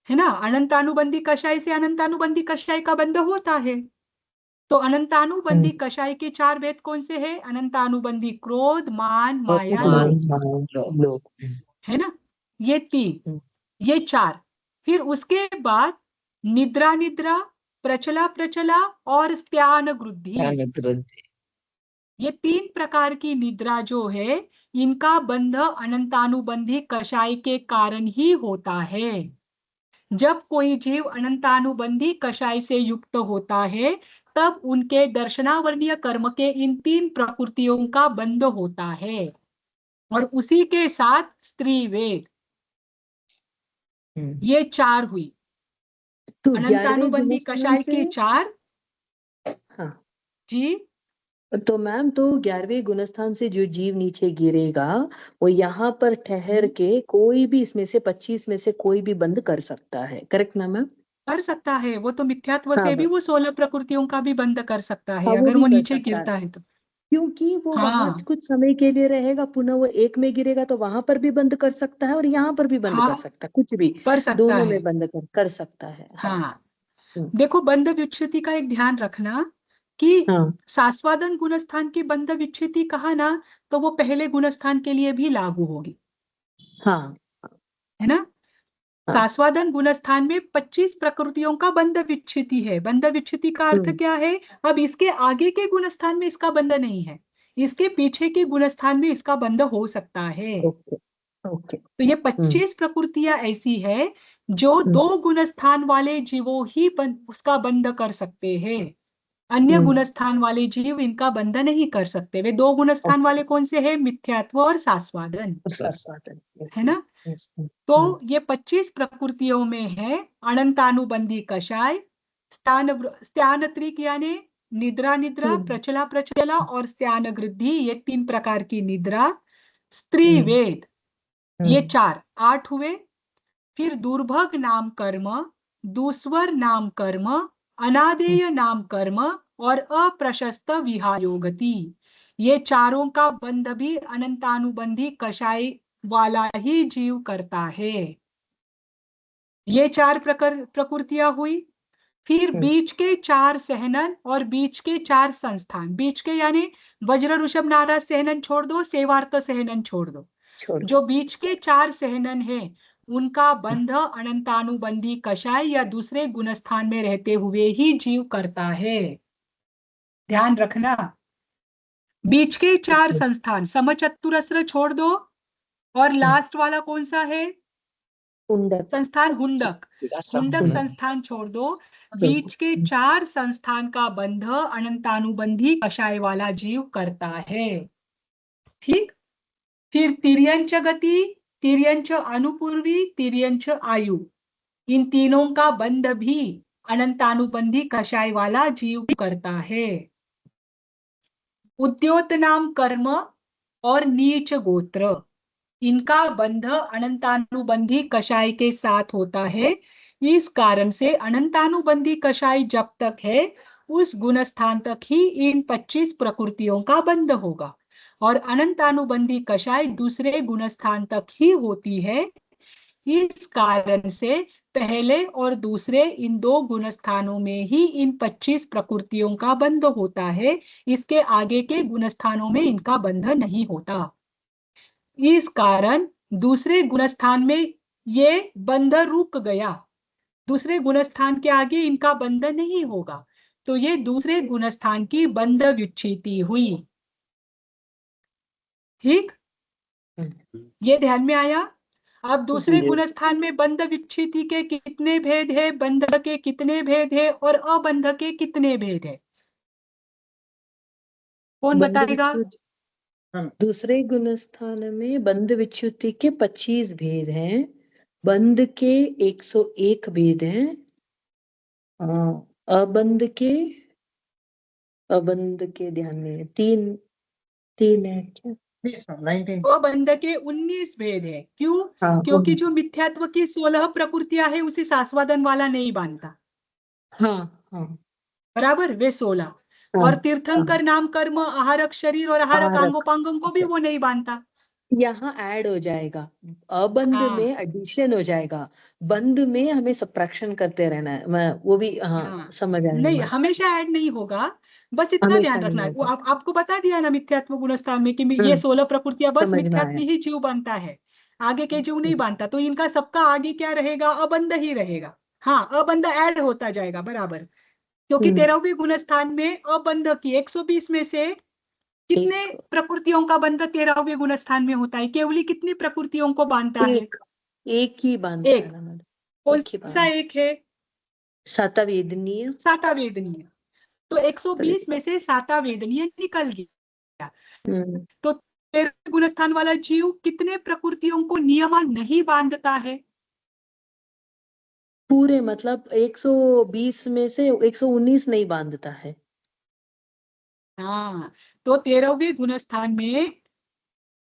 है ना। अनंतानुबंधी कषाय से अनंतानुबंधी कषाय का बंध होता है। तो अनंतानुबंधी कषाय के 4 भेद कौन से हैं? अनंतानुबंधी क्रोध, मान, माया, लोभ, है ना। ये 3, ये 4। फिर उसके बाद निद्रा निद्रा, प्रचला प्रचला और स्त्यान गृद्धि, ये 3 प्रकार की निद्रा जो है, इनका बंध अनंतानुबंधी कषाय के कारण ही होता है। जब कोई जीव अनंतानुबंधी कषाय से युक्त होता है, तब उनके दर्शनावर्णीय कर्म के इन 3 प्रकृतियों का बंध होता है। और उसी के साथ स्त्री वेद, ये 4 हुई। तो अनंतानुबंधी कषाय के 4। हाँ जी, तो मैम, तो 11वें गुणस्थान से जो जीव नीचे गिरेगा, वो यहाँ पर ठहर के कोई भी इसमें से 25 में से कोई भी बंद कर सकता है, करेक्ट ना मैम? कर सकता है। वो तो मिथ्यात्व हाँ, से भी वो 16 प्रकृतियों का भी बंध कर सकता है, हाँ, वो अगर भी वो कर नीचे सकता है। गिरता है तो। क्योंकि वो वहां हाँ कुछ समय के लिए रहेगा, पुनः वो एक में गिरेगा तो वहां पर भी बंद कर सकता है और यहाँ पर भी बंद कर हाँ, सकता है, कुछ भी कर सकता दोनों है। में बंद कर सकता है। हाँ, हम्म, देखो बंध विच्छेदी का एक ध्यान रखना कि हाँ, सास्वादन गुणस्थान की बंध विच्छेदी कहा ना, तो वो पहले गुणस्थान के लिए भी लागू होगी, हाँ, है ना। हाँ, सास्वादन गुणस्थान में 25 प्रकृतियों का बंध विच्छेदी है। बंध विच्छेदी का अर्थ क्या है? अब इसके आगे के गुणस्थान में इसका बंध नहीं है, इसके पीछे के गुणस्थान में इसका बंध हो सकता है। ओके, ओके, तो ये 25 प्रकृतियां ऐसी है जो 2 गुणस्थान वाले जीवों ही उसका बंध कर सकते हैं। अन्य गुणस्थान वाले जीव इनका बंध नहीं कर सकते। वे 2 गुणस्थान वाले कौन से हैं? मिथ्यात्व और सास्वादन, है ना। तो ये 25 प्रकृतियों में है अनंतानुबंधी कषाय, स्त्यानत्रिक यानी निद्रा निद्रा, प्रचला प्रचला और स्त्यान गृद्धि, ये 3 प्रकार की निद्रा, स्त्री वेद, ये 4, 8 हुए। फिर दुर्भग नाम कर्म, दुस्वर नाम कर्म, अनादेय नाम कर्म और अप्रशस्त विहायोगति, ये चारों का बंध भी अनंतानुबंधी कषाय वाला ही जीव करता है। ये 4 प्रकृतियां हुई। फिर बीच के 4 सहनन और बीच के 4 संस्थान, बीच के यानी वज्र ऋषभ नाराज सहनन छोड़ दो, सेवार्थ सहनन छोड़ दो, जो बीच के 4 सहनन है, उनका बंध अनंतानुबंधी कषाय या दूसरे गुणस्थान में रहते हुए ही जीव करता है। ध्यान रखना, बीच के 4 संस्थान, समचतुरस्र छोड़ दो, और लास्ट वाला कौन सा है? संस्थान हुंडक, हुंडक संस्थान छोड़ दो। बीच के 4 संस्थान का बंध अनंतानुबंधी कषाय वाला जीव करता है। ठीक। फिर तिर्यंच गति, तिर्यंच अनुपूर्वी, तिर्यंच आयु, इन तीनों का बंध भी अनंतानुबंधी कषाय वाला जीव करता है। उद्योत नाम कर्म और नीच गोत्र, इनका बंध अनंतानुबंधी कषाय के साथ होता है। इस कारण से अनंतानुबंधी कषाय जब तक है, उस गुणस्थान तक ही इन 25 प्रकृतियों का बंध होगा। और अनंतानुबंधी कषाय दूसरे गुणस्थान तक ही होती है। इस कारण से पहले और दूसरे इन दो गुणस्थानों में ही इन 25 प्रकृतियों का बंध होता है। इसके आगे के गुणस्थानों में इनका बंध नहीं होता। इस कारण दूसरे गुणस्थान में ये बंध रुक गया। दूसरे गुणस्थान के आगे इनका बंध नहीं होगा, तो ये दूसरे गुणस्थान की बंध विच्छेदी हुई। ठीक, ये ध्यान में आया। अब दूसरे जी। गुणस्थान में बंध विच्छेदी के कितने भेद है, बंध के कितने भेद है और अबंध के कितने भेद है, कौन बंध बताएगा? दूसरे गुणस्थान में बंध विच्युति के 25 भेद हैं, बंध के 101 भेद हैं, अबंध के ध्यान नहीं है, तीन है क्या? 19 अबंध के 19 भेद है। क्यों? हाँ, क्योंकि जो मिथ्यात्व की 16 प्रकृतियां है उसे शास्वादन वाला नहीं बांधता। हाँ हाँ बराबर, वे 16। और तीर्थंकर नाम कर्म आहारक शरीर और आहारक आहारक। अंगोपांगों को भी वो नहीं बांधता। यहाँ ऐड हो जाएगा, अबंध हाँ। में एडिशन हो जाएगा, बंध में हमें सब्ट्रैक्शन करते रहना है। मैं वो भी हाँ, समझ आया नहीं बात। हमेशा ऐड नहीं होगा, बस इतना हमेशा ध्यान रखना नहीं है। वो होगा। आपको बता दिया ना मिथ्यात्व गुणस्थान में कि ये 16 प्रकृतियां बस समझ में मिथ्यात्व आया। ही जीव बनता है, आगे के जीव नहीं बांधता। तो इनका सबका आगे क्या रहेगा? अबंध ही रहेगा। हाँ, अबंध ऐड होता जाएगा बराबर, क्योंकि 13वें गुणस्थान में अबंध की 120 में से कितने एक प्रकृतियों का बंध 13वें गुणस्थान में होता है? केवली कितनी प्रकृतियों को बांधता है? एक ही बांधता है एक। ना मैडम, कौन एक ही सा बांध, एक है? सातवेदनीय। सातावेदनीय। तो 120 में से सातावेदनीय निकल गया। तो 13वें गुणस्थान वाला जीव कितने प्रकृतियों को नियमन नहीं बांधता है? पूरे मतलब 120 में से 119 नहीं बांधता है। हाँ, तो 13वें गुणस्थान में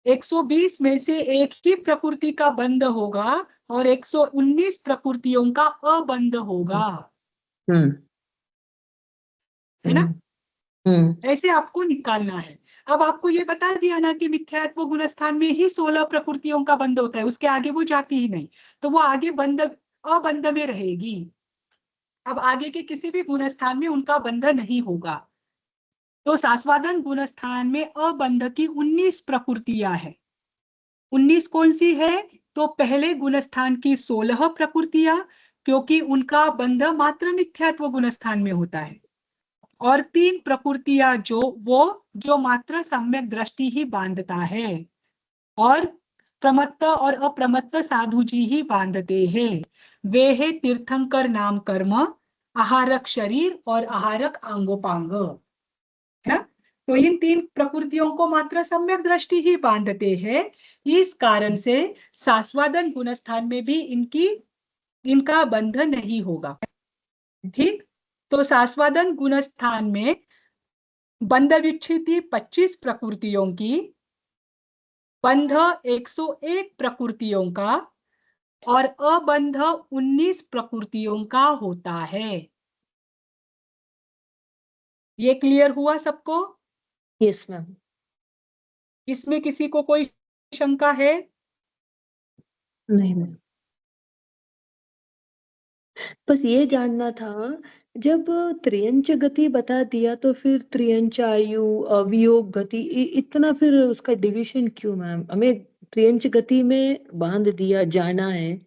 120 में से एक ही प्रकृति का बंध होगा और 119 प्रकृतियों का अबंध होगा, है ना? ऐसे आपको निकालना है। अब आपको ये बता दिया ना कि मिथ्यात्व गुणस्थान में ही 16 प्रकृतियों का बंध होता है, उसके आगे वो जाती ही नहीं, तो वो आगे बंध अबंध में रहेगी। अब आगे के किसी भी गुणस्थान में उनका बंध नहीं होगा। तो सास्वादन गुणस्थान में अबंध की 19 प्रकृतियां है। 19 कौन सी है? तो पहले गुणस्थान की 16 प्रकृतियां, क्योंकि उनका बंध मात्र मिथ्यात्व गुणस्थान में होता है, और 3 प्रकृतियां जो मात्र सम्यक दृष्टि ही बांधता है, और प्रमत्त और अप्रमत्त साधु जी ही बांधते हैं। वे है तीर्थंकर नाम कर्म, आहारक शरीर और आहारक अंगोपांग, है ना? तो इन 3 प्रकृतियों को मात्र सम्यक दृष्टि ही बांधते हैं। इस कारण से सास्वादन गुणस्थान में भी इनका बंधन नहीं होगा। ठीक, तो सास्वादन गुणस्थान में बंध विच्छेदी 25 प्रकृतियों की, बंध 101 प्रकृतियों का और अबंध 19 प्रकृतियों का होता है। ये क्लियर हुआ सबको? Yes ma'am. इसमें किसी को कोई शंका है? नहीं मैम, बस ये जानना था, जब त्रियंच गति बता दिया तो फिर त्रियंच आयु अवियोग गति इतना फिर उसका डिवीजन क्यों मैम? हमें त्रियंच गति में बांध दिया जाना है,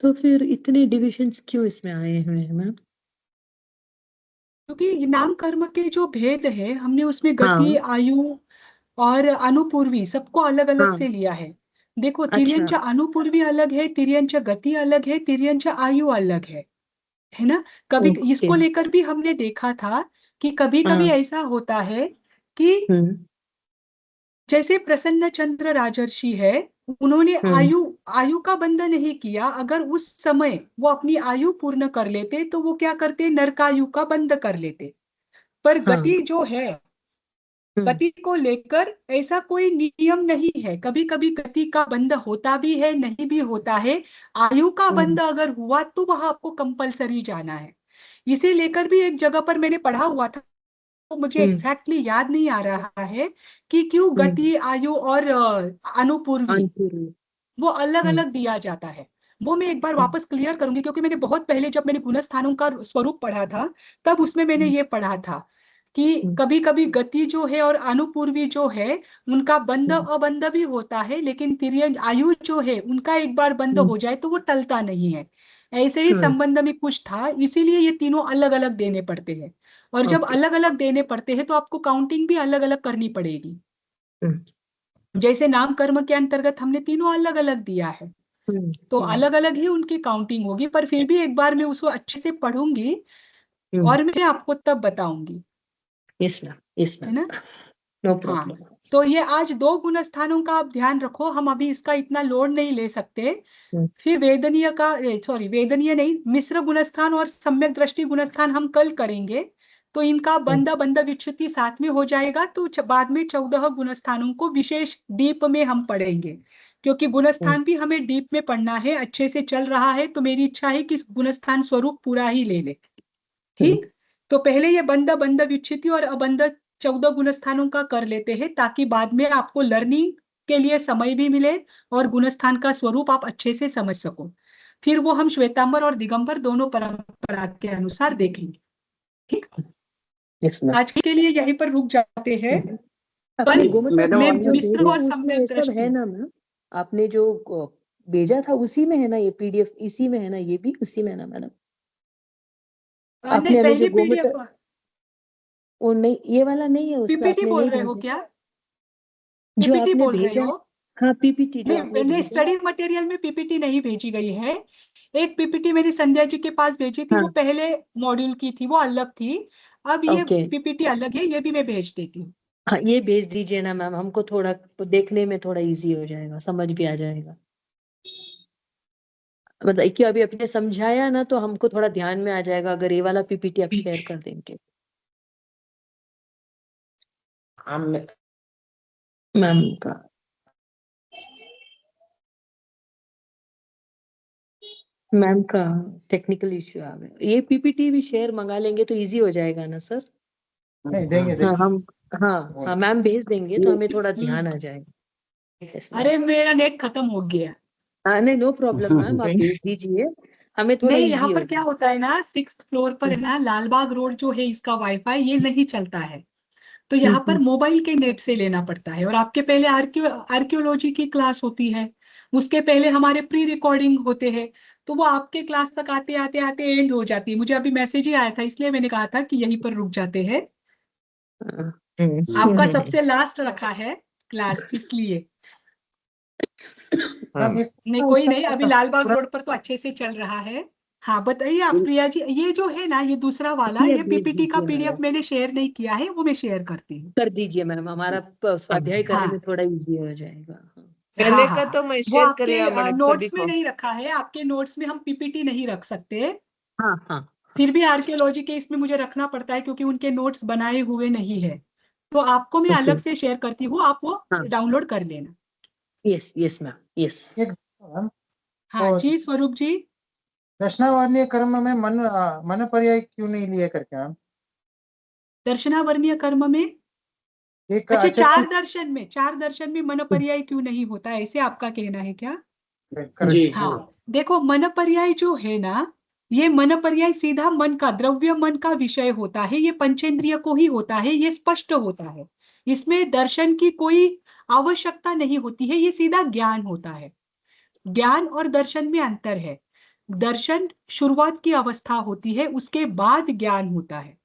तो फिर इतने डिविजन्स क्यों इसमें आए हुए हैं मैम? क्योंकि नाम कर्म के जो भेद है हमने उसमें गति, आयु और अनुपूर्वी सबको अलग अलग से लिया है। देखो, तिर्यंच अनुपूर्वी अलग है, तिर्यंच गति अलग है, तिर्यंच आयु अलग है ना? कभी इसको लेकर भी हमने देखा था कि कभी कभी ऐसा होता है कि जैसे प्रसन्न चंद्र राजर्षि है, उन्होंने आयु का बंधन नहीं किया। अगर उस समय वो अपनी आयु पूर्ण कर लेते तो वो क्या करते? नरकायु का बंध कर लेते। पर गति जो है, गति को लेकर ऐसा कोई नियम नहीं है। कभी कभी गति का बंध होता भी है, नहीं भी होता है। आयु का बंध अगर हुआ तो वह आपको कंपलसरी जाना है। इसे लेकर भी एक जगह पर मैंने पढ़ा हुआ था मुझे एग्जैक्टली याद नहीं आ रहा है कि क्यों गति, आयु और अनुपूर्वी अनुपूर्वी वो अलग अलग दिया जाता है। वो मैं एक बार वापस क्लियर करूंगी, क्योंकि मैंने बहुत पहले जब मैंने गुणस्थानों का स्वरूप पढ़ा था तब उसमें मैंने ये पढ़ा था कि कभी कभी गति जो है और अनुपूर्वी जो है उनका बंध अबंध भी होता है, लेकिन तिर्यंच आयु जो है उनका एक बार बंध हो जाए तो वो टलता नहीं है। ऐसे ही संबंध में कुछ था, इसीलिए ये तीनों अलग अलग देने पड़ते हैं। और जब अलग अलग देने पड़ते हैं तो आपको काउंटिंग भी अलग अलग करनी पड़ेगी। जैसे नाम कर्म के अंतर्गत हमने तीनों अलग अलग दिया है, तो अलग अलग ही उनकी काउंटिंग होगी, पर फिर भी एक बार मैं उसको अच्छे से पढ़ूंगी और मैं आपको तब बताऊंगी। है ना? नो हाँ, प्रॉब्लम। तो ये आज 2 गुण स्थानों का आप ध्यान रखो, हम अभी इसका इतना लोड नहीं ले सकते। फिर वेदनीय का वेदनीय नहीं, मिश्र गुणस्थान और सम्यक दृष्टि गुणस्थान हम कल करेंगे, तो इनका बंध बंध विच्छुति साथ में हो जाएगा। तो बाद में 14 गुणस्थानों को विशेष डीप में हम पढ़ेंगे, क्योंकि गुणस्थान भी हमें डीप में पढ़ना है। अच्छे से चल रहा है तो मेरी इच्छा है कि इस गुणस्थान स्वरूप पूरा ही ले ले। ठीक, तो पहले ये बंध बंध विच्छुति और अबंध 14 गुणस्थानों का कर लेते हैं, ताकि बाद में आपको लर्निंग के लिए समय भी मिले और गुणस्थान का स्वरूप आप अच्छे से समझ सको। फिर वो हम श्वेतांबर और दिगंबर दोनों परंपरा के अनुसार देखेंगे। ठीक, आज के लिए यहीं पर रुक जाते हैं। आपने कल गोमती मैडम, मैं जो मिश्र भेजा और उसमें सम्यक ये सब दृष्टि, है ना मैम? आपने जो भेजा था उसी में है ना? ये पीडीएफ इसी में है ना? ये भी उसी में है ना मैडम? आपने हमें जो पहली पीडीएफ वो नहीं, ये वाला नहीं है उसमें? पीपीटी आपने बोल नहीं रहे हो भेजा क्या? जो पीपीटी आपने बोल रहे भेजा? हो? हाँ, पीपीटी जो आपने मैंने भेजा। स्टडी मटेरियल में पीपीटी नहीं भेजी गई है। एक पीपीटी मैंने संध्या जी के पास भेजी थी, हाँ, वो पहले मॉड्यूल की थी, वो अलग थी। अब ये ओके। पीपीटी अलग है, ये भी मैं भेज देती हूँ। हाँ, ये भेज दीजिए ना मैम, हमको थोड़ा देखने में थोड़ा इजी हो जाएगा, समझ भी आ जाएगा। मतलब कि अभी आपने समझाया ना तो हमको थोड़ा ध्यान में आ जाएगा, अगर ये वाला पीपीटी आप शेयर कर देंगे मैम का। मैम का टेक्निकल इश्यू आ गया। ये पीपीटी भी शेयर मंगा लेंगे तो इजी हो जाएगा ना सर? नहीं देंगे हाँ देंगे। हम, हाँ मैम भेज देंगे तो हमें थोड़ा ध्यान आ जाएगा। Yes, ma'am. अरे मेरा नेट खत्म हो गया। हाँ नहीं, नो प्रॉब्लम मैम, आप भेज दीजिए, हमें थोड़ा नहीं, इजी यहाँ हो पर क्या जाएगा। होता है ना, 6th फ्लोर पर है ना, लालबाग रोड जो है, इसका वाईफाई ये नहीं चलता है, तो यहाँ पर मोबाइल के नेट से लेना पड़ता है। और आपके पहले आर्कियोलॉजी की क्लास होती है, उसके पहले हमारे प्री रिकॉर्डिंग होते हैं, तो वो आपके क्लास तक आते आते आते एंड हो जाती है। मुझे अभी मैसेज ही आया था, इसलिए मैंने कहा था कि यहीं पर रुक जाते हैं। आपका सबसे लास्ट रखा है क्लास, इसलिए। मैम एक नहीं, कोई नहीं, इसका अभी लालबाग पूरा रोड पर तो अच्छे से चल रहा है। हाँ बताइए आप प्रिया जी, ये जो है ना, ये दूसरा वाला, ये ये भेज पीपीटी का दीजिए पीडीएफ मैम, मैंने शेयर नहीं किया है, वो मैं शेयर करती हूँ। कर दीजिए मैम, हमारा स्वाध्याय करने में हाँ थोड़ा इजी हो जाएगा। हाँ पहले का हाँ, तो मैं वो शेयर आपके करिए मैडम सभी नोट्स में को। नहीं रखा है, आपके नोट्स में हम पीपीटी नहीं रख सकते। हाँ हाँ फिर भी आर्कियोलॉजी के इसमें मुझे रखना पड़ता है, क्योंकि उनके नोट्स बनाए हुए नहीं है। तो आपको मैं ओके, अलग से शेयर करती हूँ, आप वो हाँ डाउनलोड कर लेना। Yes yes ma'am, yes. एक मैम, हाँ वो जी स्वरूप जी। दक्षिणावर्णीय कर्म में मन पर्याय क्यों नहीं लिए करके मैम? दर्शनावर्णीय कर्म में, एक अच्छा, अचक्षु चार दर्शन में मन पर्याय क्यों नहीं होता, ऐसे आपका कहना है क्या? जी करेक्ट। जी। हाँ देखो, मन पर्याय जो है ना, ये मन पर्याय सीधा मन का, द्रव्य मन का विषय होता है, ये पंचेंद्रिय को ही होता है, ये स्पष्ट होता है। इसमें दर्शन की कोई आवश्यकता नहीं होती है, ये सीधा ज्ञान होता है। ज्ञान और दर्शन में अंतर है। दर्शन शुरुआत की अवस्था होती है, उसके बाद ज्ञान होता है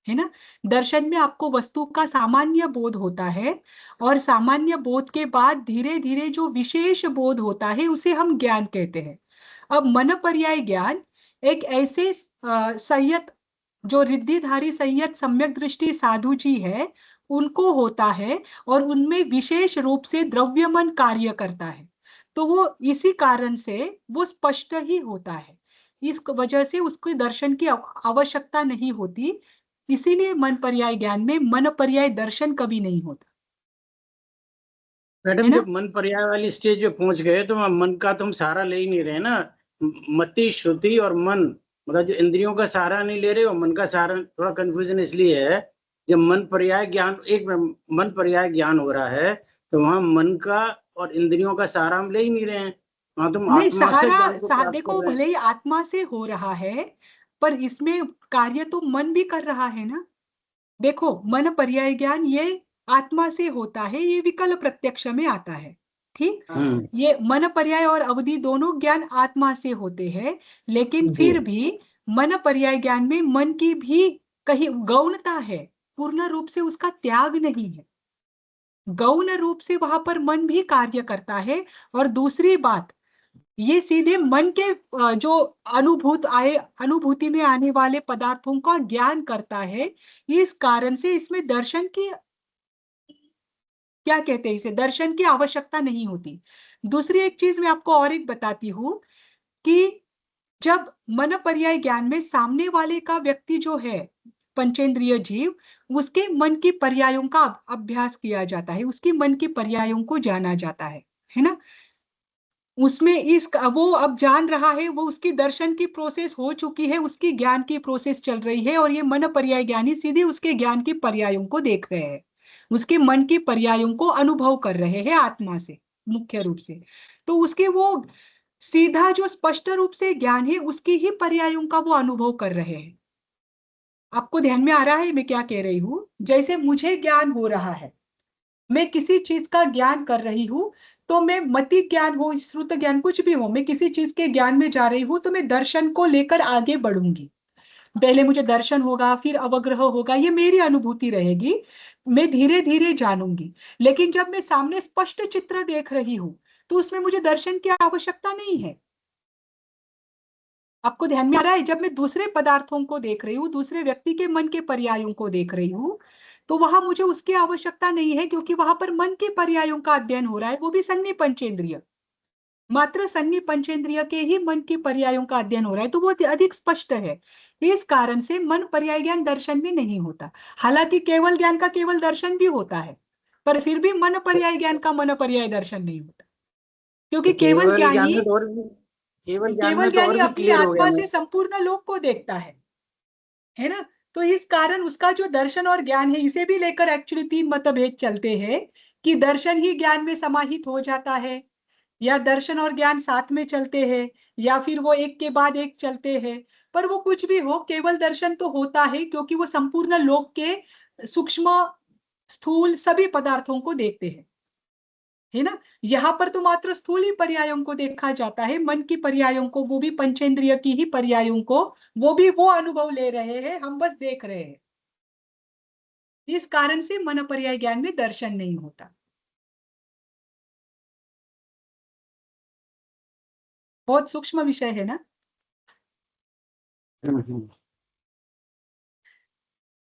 ना। दर्शन में आपको वस्तु का सामान्य बोध होता है, और सामान्य बोध के बाद धीरे धीरे जो विशेष बोध होता है उसे हम ज्ञान कहते हैं। अब मन पर्याय ज्ञान एक ऐसे संयत, जो रिद्धिधारी संयत सम्यक दृष्टि साधु जी है, उनको होता है, और उनमें विशेष रूप से द्रव्यमन कार्य करता है। तो वो इसी कारण से वो स्पष्ट ही होता है, इस वजह से उसको दर्शन की आवश्यकता नहीं होती। इसीलिए मन पर्याय ज्ञान में मन पर्याय दर्शन कभी नहीं होता है मैडम, ना। जब मन पर्याय वाली स्टेज पे पहुंच गए तो मन का तो हम सहारा ले ही नहीं रहे ना। मति, श्रुति और मन, मतलब जो इंद्रियों का सहारा नहीं ले रहे हो, मन का सहारा, थोड़ा कंफ्यूजन इसलिए है। जब मन पर्याय ज्ञान मन पर्याय ज्ञान हो रहा है तो वहां मन का और इंद्रियों का सहारा हम ले ही नहीं रहे हैं, वहां तुम नहीं, आत्मा से ज्ञान को सहारा प्राप्त देखो, कर रहे हैं। भले ही आत्मा से हो रहा है पर इसमें कार्य तो मन भी कर रहा है ना। देखो, मन पर्याय ज्ञान ये आत्मा से होता है, ये विकल्प प्रत्यक्ष में आता है, ठीक। ये मन पर्याय और अवधि दोनों ज्ञान आत्मा से होते हैं, लेकिन फिर भी मन पर्याय ज्ञान में मन की भी कहीं गौणता है, पूर्ण रूप से उसका त्याग नहीं है, गौण रूप से वहां पर मन भी कार्य करता है। और दूसरी बात, ये सीधे मन के जो अनुभूति में आने वाले पदार्थों का ज्ञान करता है। इस कारण से इसमें दर्शन की, क्या कहते हैं इसे, दर्शन की आवश्यकता नहीं होती। दूसरी एक चीज मैं आपको और एक बताती हूं कि जब मन पर्याय ज्ञान में सामने वाले का व्यक्ति जो है पंचेंद्रिय जीव, उसके मन की पर्यायों का अभ्यास किया जाता है, उसकी मन की पर्यायों को जाना जाता है ना। उसमें वो अब जान रहा है, वो उसकी दर्शन की प्रोसेस हो चुकी है, उसकी ज्ञान की प्रोसेस चल रही है, और ये मन पर्याय ज्ञानी सीधे उसके ज्ञान की पर्यायों को देख रहे हैं, उसके मन की पर्यायों को अनुभव कर रहे हैं आत्मा से, मुख्य रूप से। तो उसके वो सीधा जो स्पष्ट रूप से ज्ञान है, उसकी ही पर्यायों का वो अनुभव कर रहे हैं। आपको ध्यान में आ रहा है मैं क्या कह रही हूं? जैसे मुझे ज्ञान हो रहा है, मैं किसी चीज का ज्ञान कर रही हूं, तो मैं मति ज्ञान हो, श्रुत ज्ञान, कुछ भी हो, मैं किसी चीज के ज्ञान में जा रही हूं, तो मैं दर्शन को लेकर आगे बढ़ूंगी। पहले मुझे दर्शन होगा, फिर अवग्रह होगा, ये मेरी अनुभूति रहेगी, मैं धीरे धीरे जानूंगी। लेकिन जब मैं सामने स्पष्ट चित्र देख रही हूं, तो उसमें मुझे दर्शन की आवश्यकता नहीं है। आपको ध्यान में आ रहा है? जब मैं दूसरे पदार्थों को देख रही हूँ, दूसरे व्यक्ति के मन के पर्यायों को देख रही हूँ, तो वहां मुझे उसकी आवश्यकता नहीं है, क्योंकि वहां पर मन के पर्यायों का अध्ययन हो रहा है, वो भी सन्नि पंचेंद्रिय, मात्र सन्नि पंचेंद्रिय के ही मन की पर्यायों का अध्ययन हो रहा है, तो वो अधिक स्पष्ट है। इस कारण से मन पर्याय ज्ञान दर्शन में नहीं होता। हालांकि केवल ज्ञान का केवल दर्शन भी होता है, पर फिर भी मन पर्याय ज्ञान का मन पर्याय दर्शन नहीं होता, क्योंकि केवल ज्ञानी केवल ज्ञानी अपनी आत्मा से संपूर्ण लोक को देखता है ना। तो इस कारण उसका जो दर्शन और ज्ञान है, इसे भी लेकर एक्चुअली 3 मतभेद चलते हैं कि दर्शन ही ज्ञान में समाहित हो जाता है, या दर्शन और ज्ञान साथ में चलते हैं, या फिर वो एक के बाद एक चलते हैं। पर वो कुछ भी हो, केवल दर्शन तो होता है, क्योंकि वो संपूर्ण लोक के सूक्ष्म स्थूल सभी पदार्थों को देखते हैं, है ना। यहाँ पर तो मात्र स्थूल ही पर्यायों को देखा जाता है, मन की पर्यायों को, वो भी पंचेंद्रिय की ही पर्यायों को, वो भी वो अनुभव ले रहे हैं, हम बस देख रहे हैं। इस कारण से मन पर्याय ज्ञान में दर्शन नहीं होता। बहुत सूक्ष्म विषय है ना।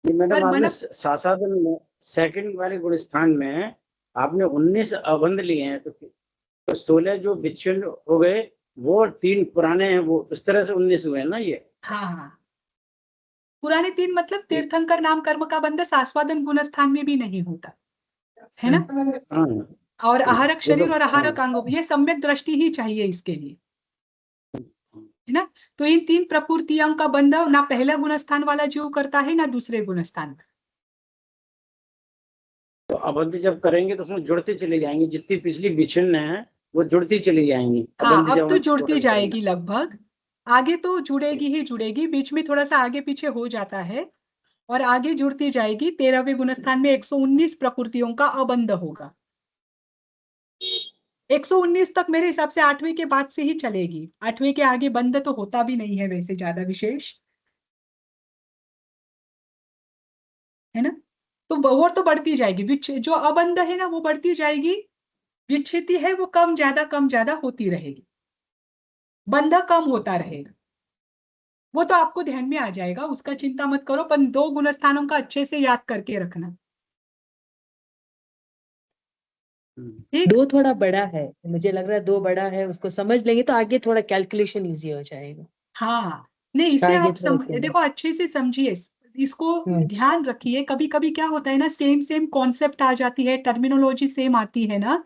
मैडम, आपने सासादन में सेकंड वाले गुण स्थान में आपने 19 अबंध लिए हैं, तो 16 जो विच्छिन्न हो गए, वो 3 पुराने हैं, वो उस तरह से 19 हुए हैं ना ये। हाँ, पुराने 3 मतलब तीर्थंकर नाम कर्म का बंध सास्वादन गुण स्थान में भी नहीं होता है ना। और आहारक शरीर और आहारक अंग, ये सम्यक दृष्टि ही चाहिए इसके लिए, है ना। तो इन 3 प्रकृतियों का बंध ना पहला गुण स्थान वाला जीव करता है, ना दूसरे गुण स्थान का। तो अबंध जब करेंगे तो उसमें जुड़ते चले जाएंगे, जितनी पिछली विच्छिन्न है वो जुड़ती चली जाएंगी। हाँ, अब तो जुड़ती जाएगी लगभग, आगे तो जुड़ेगी ही जुड़ेगी, बीच में थोड़ा सा आगे पीछे हो जाता है, और आगे जुड़ती जाएगी। 13वें गुण स्थान में 119 प्रकृतियों का अबंध होगा। 119 तक मेरे हिसाब से 8वें के बाद से ही चलेगी, 8वें के आगे बंद तो होता भी नहीं है वैसे ज्यादा विशेष, है ना। तो वो तो बढ़ती जाएगी, जो अबंध है ना वो बढ़ती जाएगी, विच्छिति है वो कम ज्यादा होती रहेगी, बंध कम होता रहेगा। वो तो आपको ध्यान में आ जाएगा, उसका चिंता मत करो, पर 2 गुण स्थानों का अच्छे से याद करके रखना। ठीक, 2 थोड़ा बड़ा है, मुझे लग रहा है 2 बड़ा है, उसको समझ लेंगे तो आगे थोड़ा कैलकुलेशन इजी हो जाएगा। हाँ, नहीं इसे आगे आप थोड़ा देखो अच्छे से समझिए, इसको ध्यान रखिए। कभी कभी क्या होता है ना, सेम कॉन्सेप्ट आ जाती है, टर्मिनोलॉजी सेम आती है ना,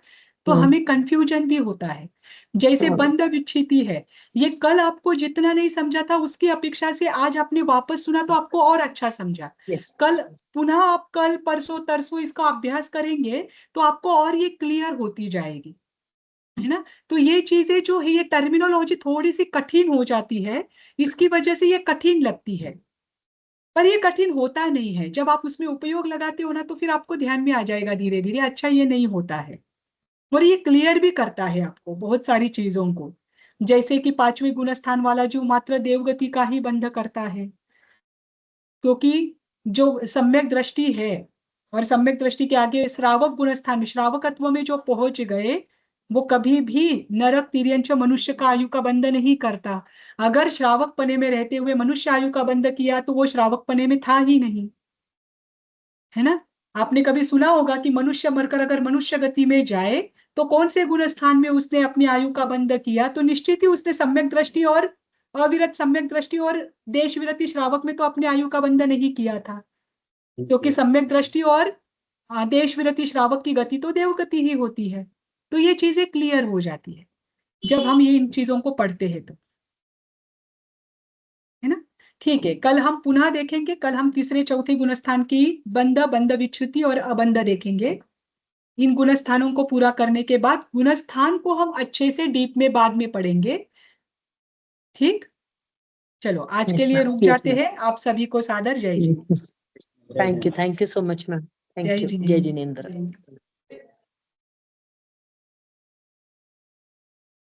तो हमें कंफ्यूजन भी होता है। जैसे बंध विच्छिति है, ये कल आपको जितना नहीं समझा था उसकी अपेक्षा से आज आपने वापस सुना तो आपको और अच्छा समझा। कल पुनः आप कल परसों तरसों इसका अभ्यास करेंगे तो आपको और ये क्लियर होती जाएगी, है ना। तो ये चीजें जो है, ये टर्मिनोलॉजी थोड़ी सी कठिन हो जाती है, इसकी वजह से ये कठिन लगती है, पर ये कठिन होता नहीं है। जब आप उसमें उपयोग लगाते हो ना तो फिर आपको ध्यान में आ जाएगा धीरे धीरे, अच्छा ये नहीं होता है। और ये क्लियर भी करता है आपको बहुत सारी चीजों को, जैसे कि 5वें गुणस्थान वाला जो मात्र देवगति का ही बंध करता है, क्योंकि जो सम्यक दृष्टि है और सम्यक दृष्टि के आगे श्रावक गुणस्थान में श्रावकत्व में जो पहुंच गए, वो कभी भी नरक तिर्यंच मनुष्य का आयु का बंध नहीं करता। अगर श्रावक पने में रहते हुए मनुष्य आयु का बंध किया तो वो श्रावक पने में था ही नहीं, है ना। आपने कभी सुना होगा कि मनुष्य मरकर अगर मनुष्य गति में जाए तो कौन से गुण स्थान में उसने अपनी आयु का बंध किया, तो निश्चित ही उसने सम्यक दृष्टि और अविरत सम्यक दृष्टि और देश विरति श्रावक में तो अपने आयु का बंध नहीं किया था, क्योंकि सम्यक दृष्टि और देश विरति श्रावक की गति तो देवगति ही होती है। तो ये चीजें क्लियर हो जाती है जब हम ये इन चीजों को पढ़ते हैं तो, है ना। ठीक है, कल हम पुनः देखेंगे, कल हम तीसरे चौथे गुणस्थान की बंध बंध विच्छुति और अबंध देखेंगे। इन गुणस्थानों को पूरा करने के बाद गुणस्थान को हम अच्छे से डीप में बाद में पढ़ेंगे। ठीक, चलो आज के लिए रुक जाते हैं। आप सभी को सादर जय जी। Thank you so much ma'am. Thank you. जय जिनेंद्र।